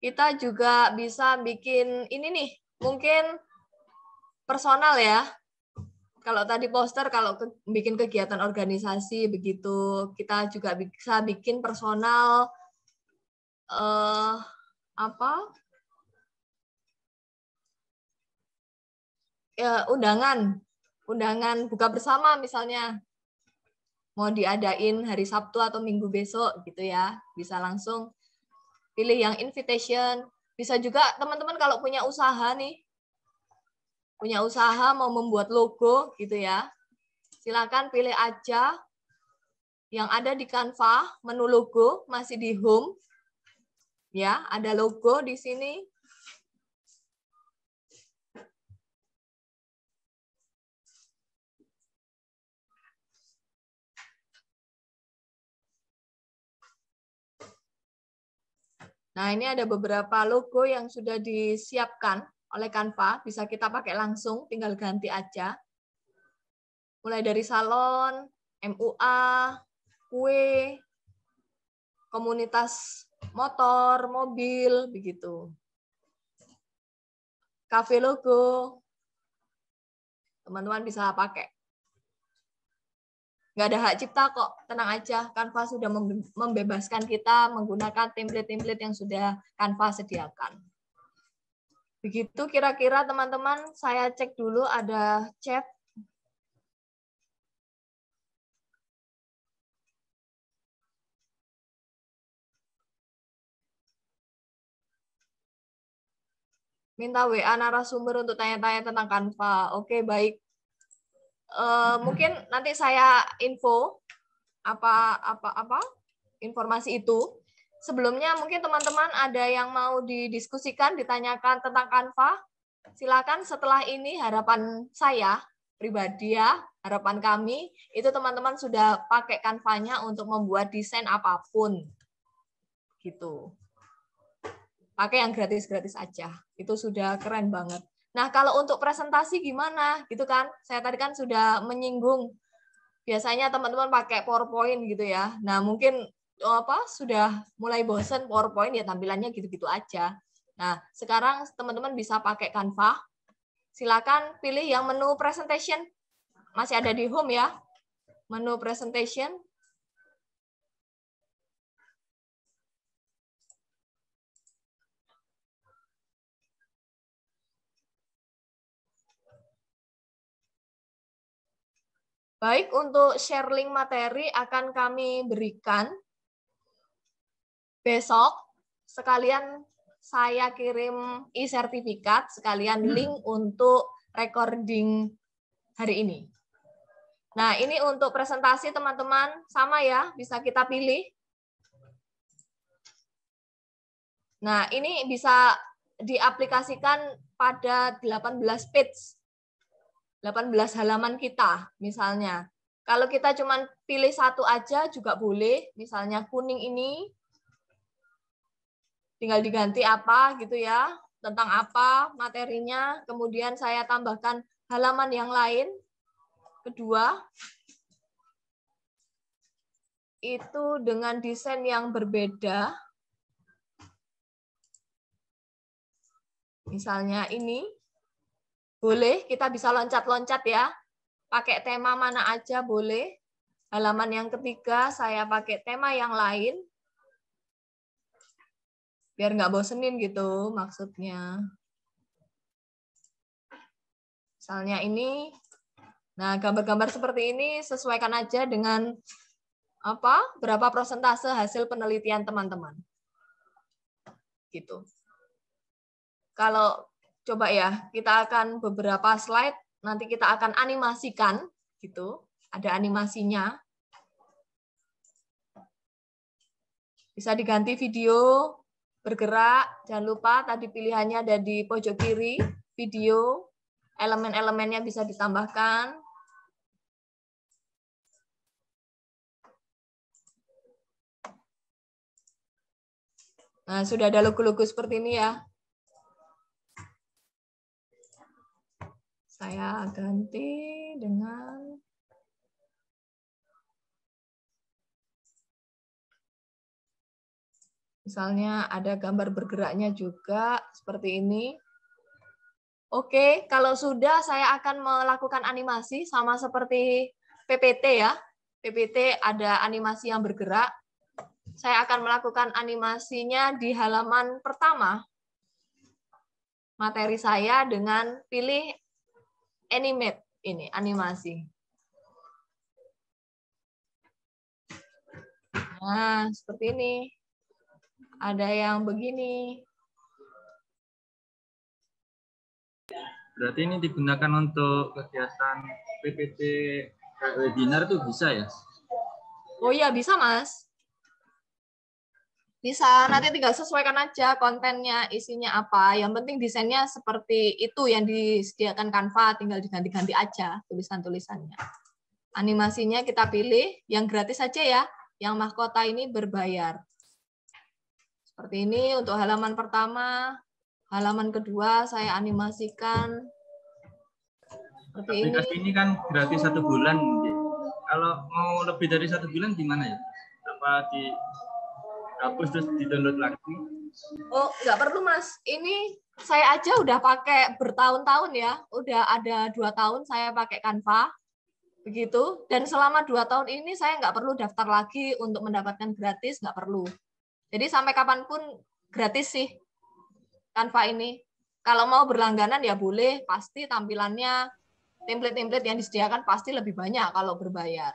S1: Kita juga bisa bikin ini nih, mungkin personal ya. Kalau tadi poster, kalau bikin kegiatan organisasi begitu, kita juga bisa bikin personal undangan buka bersama misalnya. Mau diadain hari Sabtu atau Minggu besok gitu ya. Bisa langsung pilih yang invitation. Bisa juga teman-teman kalau punya usaha nih, punya usaha mau membuat logo gitu ya, silakan pilih aja yang ada di Canva, menu logo masih di home, ya ada logo di sini. Nah, ini ada beberapa logo yang sudah disiapkan oleh Canva, bisa kita pakai langsung, tinggal ganti aja. Mulai dari salon, MUA, kue, komunitas motor, mobil, begitu. Cafe logo, teman-teman bisa pakai. Nggak ada hak cipta kok, tenang aja. Canva sudah membebaskan kita menggunakan template-template yang sudah Canva sediakan. Begitu kira-kira teman-teman, saya cek dulu ada chat. Minta WA narasumber untuk tanya-tanya tentang Canva. Oke, baik. Mungkin nanti saya info apa informasi itu. Sebelumnya mungkin teman-teman ada yang mau didiskusikan, ditanyakan tentang Canva. Silakan setelah ini harapan saya pribadi ya, harapan kami itu teman-teman sudah pakai Canva-nya untuk membuat desain apapun. Gitu. Pakai yang gratis-gratis aja. Itu sudah keren banget. Nah, kalau untuk presentasi gimana? Gitu kan? Saya tadi kan sudah menyinggung. Biasanya teman-teman pakai PowerPoint gitu ya. Nah, mungkin sudah mulai bosen PowerPoint ya tampilannya gitu-gitu aja. Nah, sekarang teman-teman bisa pakai Canva. Silakan pilih yang menu presentation. Masih ada di home ya. Menu presentation. Baik, untuk share link materi akan kami berikan besok. Sekalian saya kirim e-sertifikat, sekalian link untuk recording hari ini. Nah, ini untuk presentasi teman-teman, sama ya, bisa kita pilih. Nah, ini bisa diaplikasikan pada 18 page. 18 halaman kita, misalnya. Kalau kita cuma pilih satu aja juga boleh, misalnya kuning ini, tinggal diganti apa gitu ya, tentang apa materinya, kemudian saya tambahkan halaman yang lain, kedua, itu dengan desain yang berbeda, misalnya ini, boleh, kita bisa loncat-loncat ya. Pakai tema mana aja boleh. Halaman yang ketiga, saya pakai tema yang lain. Biar nggak bosenin gitu maksudnya. Misalnya ini. Nah, gambar-gambar seperti ini sesuaikan aja dengan berapa persentase hasil penelitian teman-teman. Gitu. Kalau coba ya, kita akan beberapa slide, nanti kita akan animasikan, gitu. Ada animasinya. Bisa diganti video, bergerak, jangan lupa tadi pilihannya ada di pojok kiri, video, elemen-elemennya bisa ditambahkan. Nah, sudah ada logo-logo seperti ini ya. Saya ganti dengan misalnya ada gambar bergeraknya juga seperti ini. Oke, kalau sudah saya akan melakukan animasi sama seperti PPT ya. PPT ada animasi yang bergerak. Saya akan melakukan animasinya di halaman pertama. Materi saya dengan pilih animate ini, animasi. Nah, seperti ini. Ada yang begini.
S3: Berarti ini digunakan untuk kegiatan PPT webinar tuh bisa ya?
S1: Oh iya, bisa Mas. Bisa, nanti tinggal sesuaikan aja kontennya, isinya apa. Yang penting desainnya seperti itu yang disediakan Canva, tinggal diganti-ganti aja tulisan-tulisannya. Animasinya kita pilih, yang gratis saja ya. Yang mahkota ini berbayar. Seperti ini untuk halaman pertama. Halaman kedua saya animasikan. Seperti
S3: Aplikasi ini kan gratis 1 bulan. Kalau mau lebih dari 1 bulan gimana ya? Apa dihapus terus di-download lagi?
S1: Oh, nggak perlu Mas. Ini saya aja udah pakai bertahun-tahun ya. Udah ada 2 tahun saya pakai Canva. Begitu. Dan selama 2 tahun ini saya nggak perlu daftar lagi untuk mendapatkan gratis, nggak perlu. Jadi sampai kapanpun gratis sih Canva ini. Kalau mau berlangganan ya boleh, pasti tampilannya template-template yang disediakan pasti lebih banyak kalau berbayar.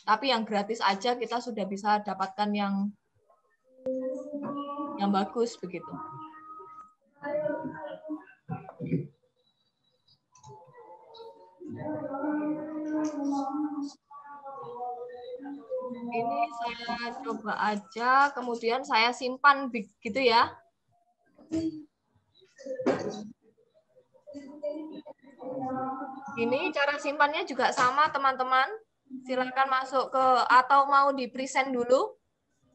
S1: Tapi yang gratis aja kita sudah bisa dapatkan yang bagus begitu. Ini saya coba aja, kemudian saya simpan begitu ya. Ini cara simpannya juga sama teman-teman. Silakan masuk ke atau mau di present dulu.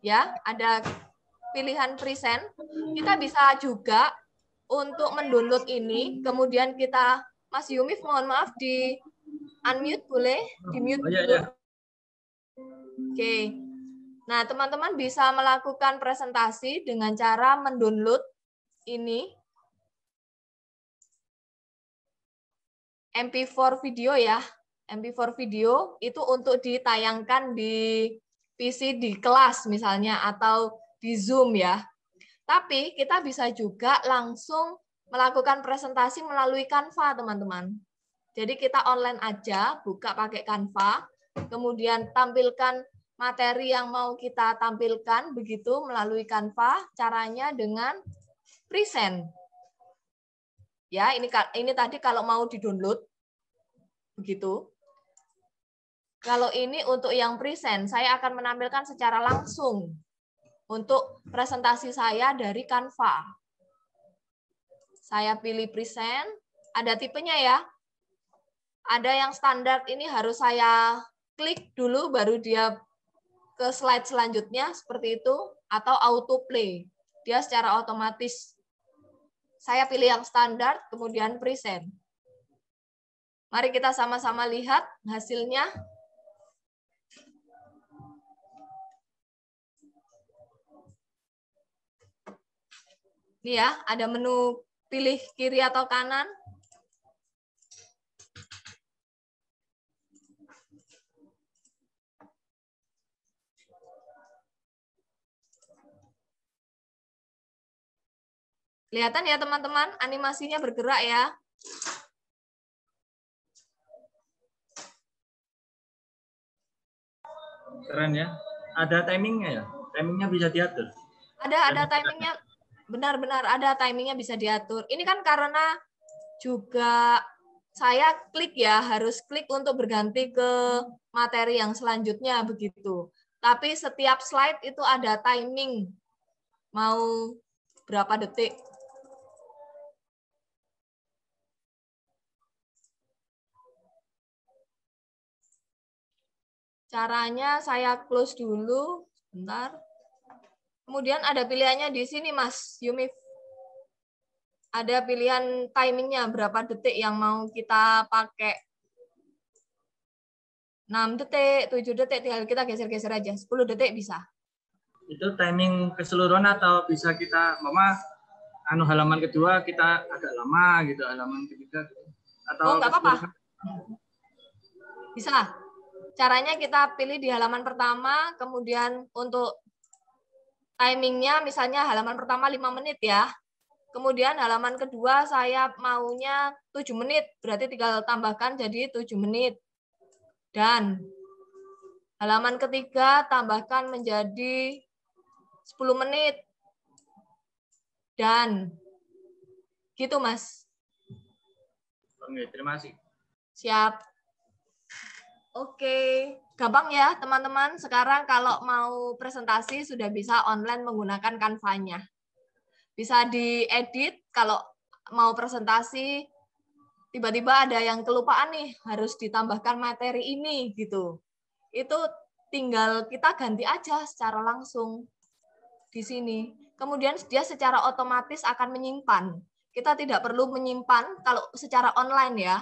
S1: Ya, ada pilihan present. Kita bisa juga untuk mendownload ini, kemudian kita Mas Yumif mohon maaf di unmute boleh? Di mute
S3: Oh, iya,
S1: dulu.
S3: iya.
S1: Oke. Nah, teman-teman bisa melakukan presentasi dengan cara mendownload ini MP4 video ya. MP4 video itu untuk ditayangkan di PC di kelas misalnya atau di Zoom ya. Tapi kita bisa juga langsung melakukan presentasi melalui Canva, teman-teman. Jadi kita online aja, buka pakai Canva, kemudian tampilkan materi yang mau kita tampilkan begitu melalui Canva, caranya dengan present. Ya, ini tadi kalau mau di-download begitu. Kalau ini untuk yang present, saya akan menampilkan secara langsung untuk presentasi saya dari Canva. Saya pilih present, ada tipenya ya. Ada yang standar ini harus saya klik dulu baru dia ke slide selanjutnya seperti itu, atau auto play. Dia secara otomatis. Saya pilih yang standar, kemudian present. Mari kita sama-sama lihat hasilnya. Ini ya, ada menu pilih kiri atau kanan. Kelihatan ya teman-teman, animasinya bergerak ya.
S3: Keren ya. Ada timingnya ya? Timingnya bisa diatur?
S1: Ada timingnya, benar-benar ada timingnya bisa diatur. Ini kan karena juga saya klik ya, harus klik untuk berganti ke materi yang selanjutnya begitu. Tapi setiap slide itu ada timing, mau berapa detik. Caranya saya close dulu, sebentar. Kemudian ada pilihannya di sini, Mas Yumif. Ada pilihan timingnya, berapa detik yang mau kita pakai. 6 detik, 7 detik, tinggal kita geser-geser aja. 10 detik bisa.
S3: Itu timing keseluruhan atau bisa kita, Mama, halaman kedua kita agak lama gitu, halaman ketiga. Atau
S1: nggak apa-apa. Bisa. Caranya kita pilih di halaman pertama, kemudian untuk timingnya misalnya halaman pertama 5 menit ya. Kemudian halaman kedua saya maunya 7 menit, berarti tinggal tambahkan jadi 7 menit. Dan halaman ketiga tambahkan menjadi 10 menit. Dan gitu, Mas.
S3: Oke, terima kasih.
S1: Siap. Oke, gampang ya teman-teman. Sekarang kalau mau presentasi sudah bisa online menggunakan Canva-nya. Bisa diedit kalau mau presentasi, tiba-tiba ada yang kelupaan nih, harus ditambahkan materi ini gitu. Itu tinggal kita ganti aja secara langsung di sini. Kemudian dia secara otomatis akan menyimpan. Kita tidak perlu menyimpan kalau secara online ya.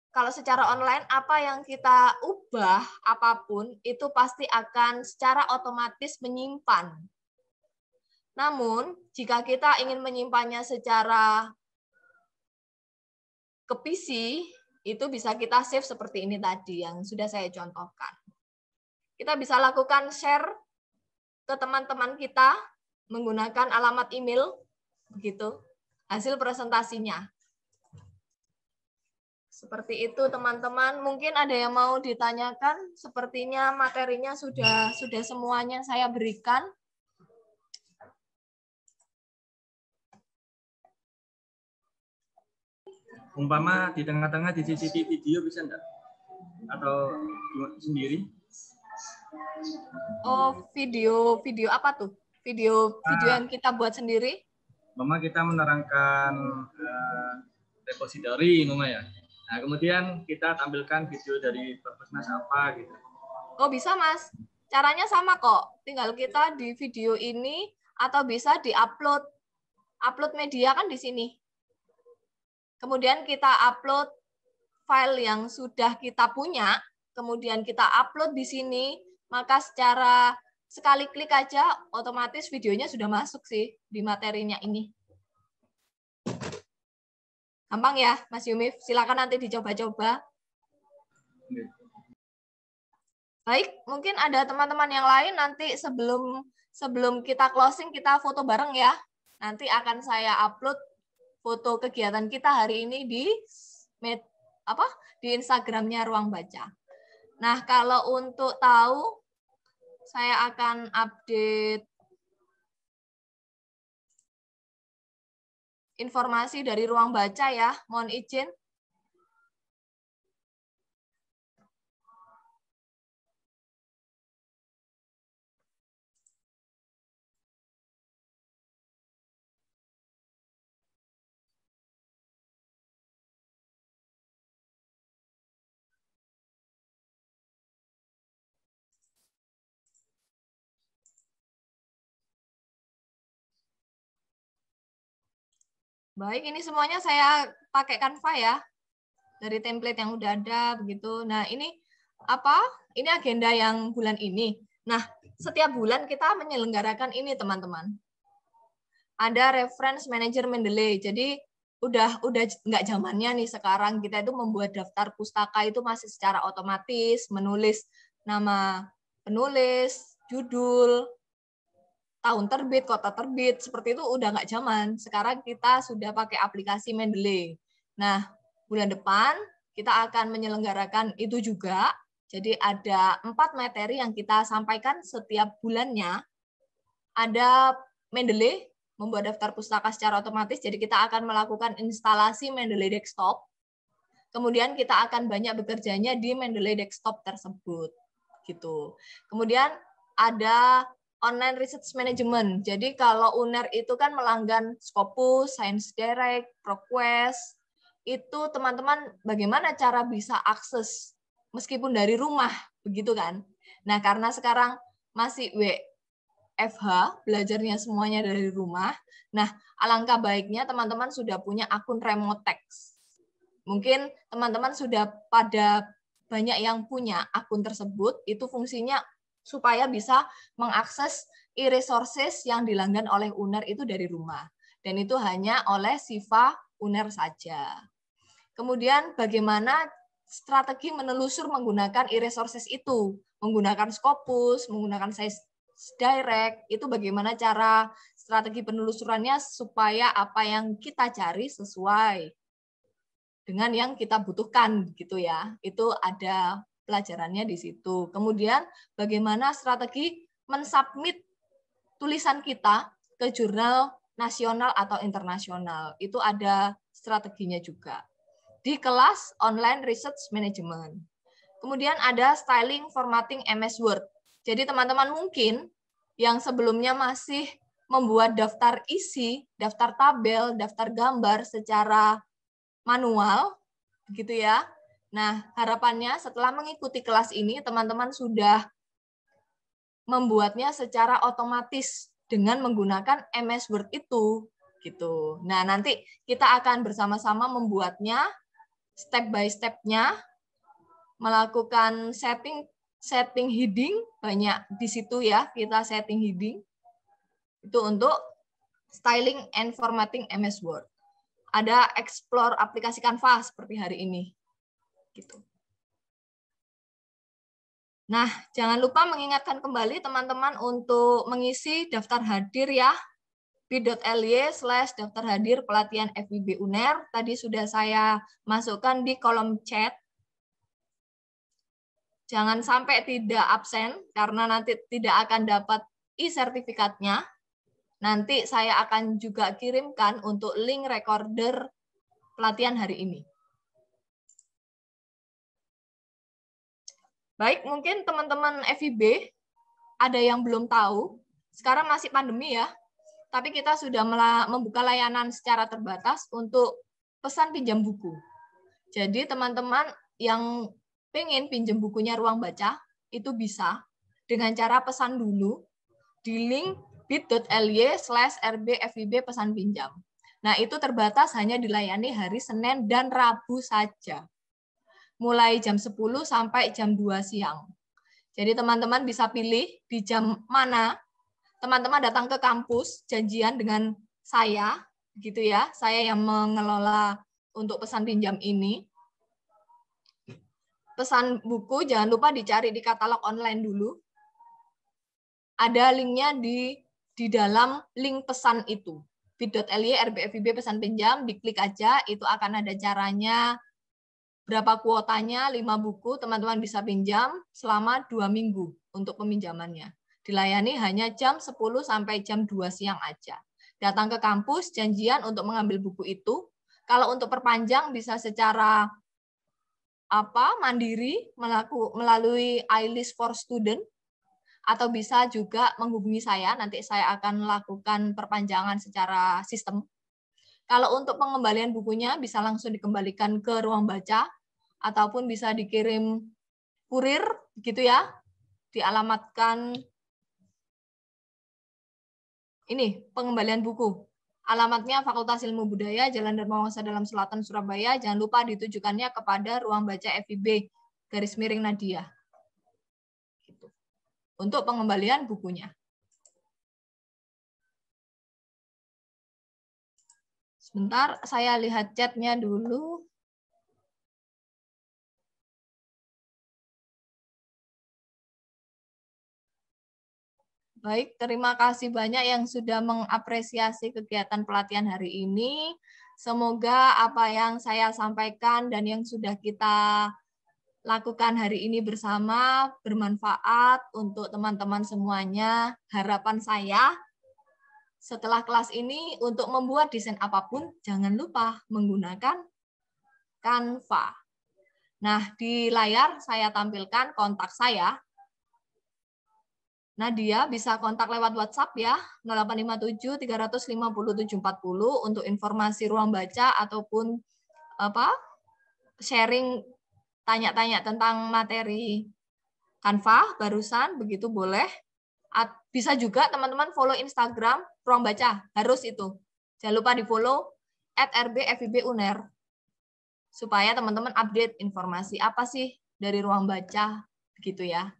S1: Kalau secara online, apa yang kita ubah, apapun, itu pasti akan secara otomatis menyimpan. Namun, jika kita ingin menyimpannya secara ke PC, itu bisa kita save seperti ini tadi, yang sudah saya contohkan. Kita bisa lakukan share ke teman-teman kita, menggunakan alamat email, begitu, hasil presentasinya. Seperti itu teman-teman, mungkin ada yang mau ditanyakan, sepertinya materinya sudah semuanya saya berikan.
S3: Umpama di tengah-tengah di CCTV video bisa enggak? Atau sendiri?
S1: Oh, video apa tuh? Video yang kita buat sendiri?
S3: Mama kita menerangkan repository, Mama ya. Nah, kemudian kita tampilkan video dari Perpusnas apa gitu.
S1: Oh, bisa, Mas. Caranya sama kok. Tinggal kita di video ini atau bisa di-upload. Upload media kan di sini. Kemudian kita upload file yang sudah kita punya, kemudian kita upload di sini, maka secara sekali klik aja otomatis videonya sudah masuk sih di materinya ini. Gampang ya, Mas Yumif? Silakan nanti dicoba-coba. Baik, mungkin ada teman-teman yang lain nanti sebelum kita closing kita foto bareng ya. Nanti akan saya upload foto kegiatan kita hari ini di Instagramnya Ruang Baca. Nah, kalau untuk tahu, saya akan update informasi dari Ruang Baca ya. Mohon izin. Baik, ini semuanya saya pakai Canva ya. Dari template yang udah ada begitu. Nah, ini apa? Ini agenda yang bulan ini. Nah, setiap bulan kita menyelenggarakan ini, teman-teman. Ada reference manager Mendeley. Jadi udah nggak zamannya nih sekarang kita itu membuat daftar pustaka itu masih secara otomatis, menulis nama penulis, judul, tahun terbit, kota terbit, seperti itu udah nggak zaman. Sekarang kita sudah pakai aplikasi Mendeley. Nah, bulan depan kita akan menyelenggarakan itu juga. Jadi ada 4 materi yang kita sampaikan setiap bulannya. Ada Mendeley, membuat daftar pustaka secara otomatis. Jadi kita akan melakukan instalasi Mendeley Desktop. Kemudian kita akan banyak bekerjanya di Mendeley Desktop tersebut. Gitu. Kemudian ada Online Research Management. Jadi kalau UNER itu kan melanggan Scopus, Science Direct, ProQuest, itu teman-teman bagaimana cara bisa akses meskipun dari rumah, begitu kan? Nah, karena sekarang masih WFH, belajarnya semuanya dari rumah. Nah, alangkah baiknya teman-teman sudah punya akun Remotex. Mungkin teman-teman sudah pada banyak yang punya akun tersebut, itu fungsinya supaya bisa mengakses e-resources yang dilanggan oleh UNER itu dari rumah. Dan itu hanya oleh Siva UNER saja. Kemudian bagaimana strategi menelusur menggunakan e-resources itu? Menggunakan Scopus, menggunakan Science Direct, itu bagaimana cara strategi penelusurannya supaya apa yang kita cari sesuai dengan yang kita butuhkan gitu ya. Itu ada pelajarannya di situ. Kemudian bagaimana strategi mensubmit tulisan kita ke jurnal nasional atau internasional. Itu ada strateginya juga. Di kelas Online Research Management. Kemudian ada styling formatting MS Word. Jadi teman-teman mungkin yang sebelumnya masih membuat daftar isi, daftar tabel, daftar gambar secara manual, begitu ya. Nah, harapannya setelah mengikuti kelas ini, teman-teman sudah membuatnya secara otomatis dengan menggunakan MS Word itu, gitu. Nah, nanti kita akan bersama-sama membuatnya step by step-nya, melakukan setting heading, banyak di situ ya, kita setting heading. Itu untuk styling and formatting MS Word. Ada explore aplikasi Canva seperti hari ini. Gitu. Nah, jangan lupa mengingatkan kembali teman-teman untuk mengisi daftar hadir ya. bit.ly/daftar hadir pelatihan FIB UNER. Tadi sudah saya masukkan di kolom chat. Jangan sampai tidak absen, karena nanti tidak akan dapat e-sertifikatnya. Nanti saya akan juga kirimkan untuk link recorder pelatihan hari ini. Baik, mungkin teman-teman FIB ada yang belum tahu, sekarang masih pandemi ya, tapi kita sudah membuka layanan secara terbatas untuk pesan pinjam buku. Jadi teman-teman yang pengen pinjam bukunya Ruang Baca, itu bisa dengan cara pesan dulu di link bit.ly/rbfib pesan pinjam. Nah, itu terbatas hanya dilayani hari Senin dan Rabu saja. Mulai jam 10 sampai jam 2 siang. Jadi teman-teman bisa pilih di jam mana teman-teman datang ke kampus, janjian dengan saya, gitu ya. Saya yang mengelola untuk pesan pinjam ini. Pesan buku jangan lupa dicari di katalog online dulu. Ada linknya di dalam link pesan itu. bit.ly/rbfib pesan pinjam, diklik aja, itu akan ada caranya. Berapa kuotanya, 5 buku, teman-teman bisa pinjam selama 2 minggu untuk peminjamannya. Dilayani hanya jam 10 sampai jam 2 siang aja. Datang ke kampus, janjian untuk mengambil buku itu. Kalau untuk perpanjang bisa secara mandiri melalui iList for Student, atau bisa juga menghubungi saya, nanti saya akan melakukan perpanjangan secara sistem. Kalau untuk pengembalian bukunya bisa langsung dikembalikan ke Ruang Baca, ataupun bisa dikirim kurir, gitu ya, dialamatkan ini, pengembalian buku. Alamatnya Fakultas Ilmu Budaya, Jalan Dharmawangsa Dalam Selatan, Surabaya. Jangan lupa ditujukannya kepada Ruang Baca FIB, _Nadia. Gitu. Untuk pengembalian bukunya. Sebentar, saya lihat chatnya dulu. Baik, terima kasih banyak yang sudah mengapresiasi kegiatan pelatihan hari ini. Semoga apa yang saya sampaikan dan yang sudah kita lakukan hari ini bersama bermanfaat untuk teman-teman semuanya. Harapan saya setelah kelas ini untuk membuat desain apapun, jangan lupa menggunakan Canva. Nah, di layar saya tampilkan kontak saya. Nadia bisa kontak lewat WhatsApp ya, 0857 350 740 untuk informasi ruang baca ataupun sharing tanya-tanya tentang materi Canva barusan, begitu boleh. Bisa juga teman-teman follow Instagram ruang baca, harus itu. Jangan lupa di-follow @rbfib_uner supaya teman-teman update informasi apa sih dari ruang baca, begitu ya.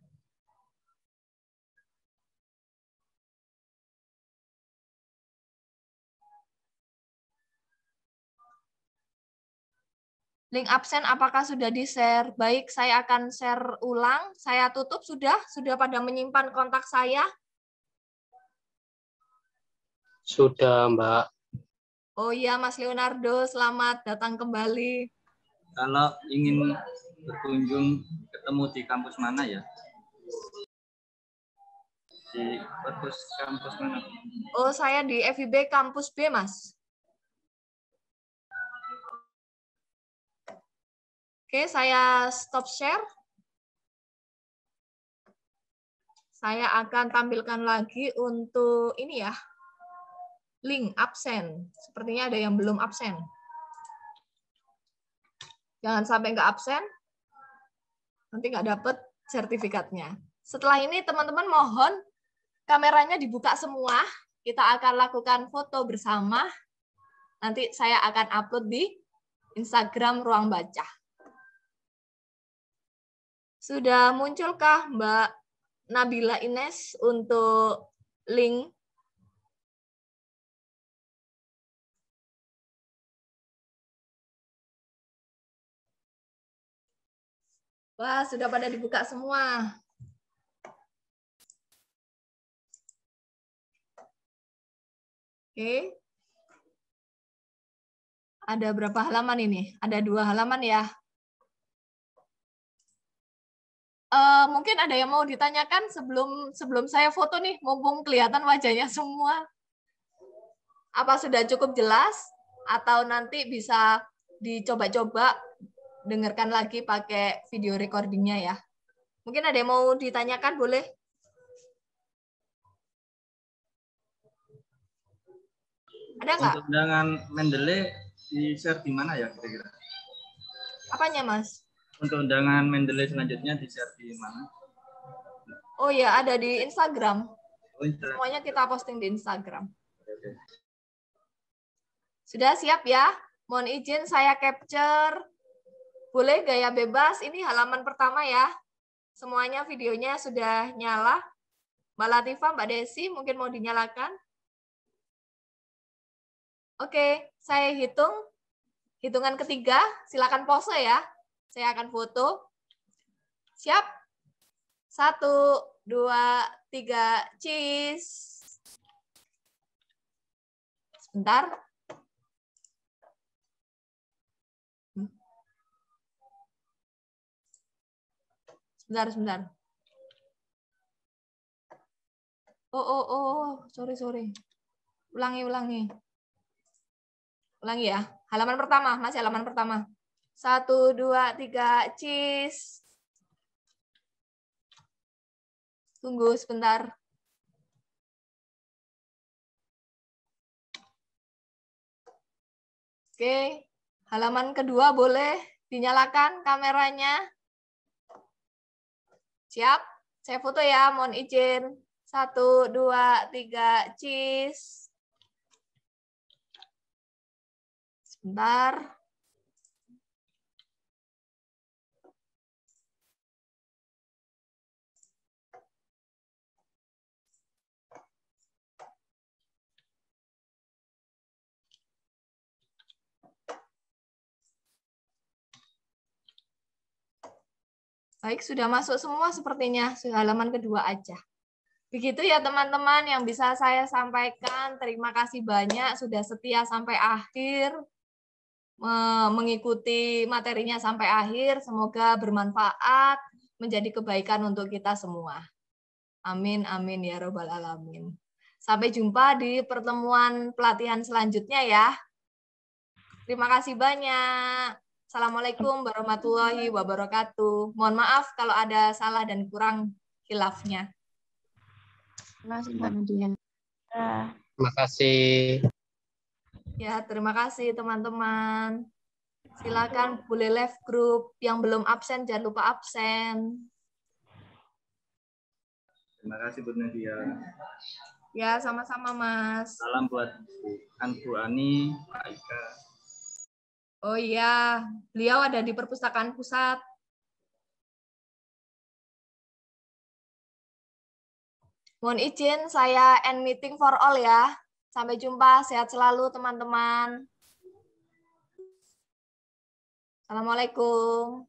S1: Link absen apakah sudah di-share? Baik, saya akan share ulang. Saya tutup sudah pada menyimpan kontak saya?
S6: Sudah, Mbak.
S1: Oh iya, Mas Leonardo, selamat datang kembali.
S3: Kalau ingin berkunjung ketemu di kampus mana ya? Di kampus mana?
S1: Oh, saya di FIB Kampus B, Mas. Oke, saya stop share. Saya akan tampilkan lagi untuk ini ya, link absen. Sepertinya ada yang belum absen. Jangan sampai nggak absen, nanti nggak dapet sertifikatnya. Setelah ini teman-teman mohon kameranya dibuka semua. Kita akan lakukan foto bersama. Nanti saya akan upload di Instagram Ruang Baca. Sudah munculkah Mbak Nabila Ines untuk link? Wah, sudah pada dibuka semua. Oke. Ada berapa halaman ini? Ada 2 halaman ya. Mungkin ada yang mau ditanyakan sebelum saya foto nih, mumpung kelihatan wajahnya semua. Apa sudah cukup jelas? Atau nanti bisa dicoba-coba dengarkan lagi pakai video recordingnya ya. Mungkin ada yang mau ditanyakan, boleh? Ada nggak?
S3: Untuk undangan Mendeley di-share di mana ya kira-kira?
S1: Apanya, Mas?
S3: Untuk undangan Mendeley selanjutnya di-share di mana?
S1: Oh ya, ada di Instagram.
S3: Oh, Instagram.
S1: Semuanya kita posting di Instagram.
S3: Oke.
S1: Sudah siap ya? Mohon izin saya capture. Boleh gaya bebas. Ini halaman pertama ya. Semuanya videonya sudah nyala. Mbak Latifah, Mbak Desi, mungkin mau dinyalakan. Oke, saya hitung. Hitungan ketiga, silakan pose ya. Saya akan foto. Siap? 1, 2, 3, cheese. Sebentar. Sebentar. Oh, sorry. Ulangi ya. Halaman pertama, masih halaman pertama. 1, 2, 3, cheese. Tunggu sebentar. Oke, halaman kedua boleh dinyalakan kameranya. Siap? Saya foto ya, mohon izin. 1, 2, 3, cheese. Sebentar. Baik, sudah masuk semua sepertinya. Halaman kedua aja. Begitu ya teman-teman yang bisa saya sampaikan. Terima kasih banyak sudah setia sampai akhir. Mengikuti materinya sampai akhir. Semoga bermanfaat, menjadi kebaikan untuk kita semua. Amin, amin ya robbal alamin. Sampai jumpa di pertemuan pelatihan selanjutnya ya. Terima kasih banyak. Assalamualaikum warahmatullahi wabarakatuh. Mohon maaf kalau ada salah dan kurang khilafnya.
S4: Terima kasih Mbak Nadia.
S6: Terima kasih.
S1: Ya, terima kasih teman-teman. Silakan boleh live group. Yang belum absen jangan lupa absen.
S3: Terima kasih Bu Nadia.
S1: Ya, sama-sama Mas.
S3: Salam buat Bu Ani, Pak Ika.
S1: Oh iya, beliau ada di perpustakaan pusat. Mohon izin, saya end meeting for all ya. Sampai jumpa, sehat selalu teman-teman. Assalamualaikum.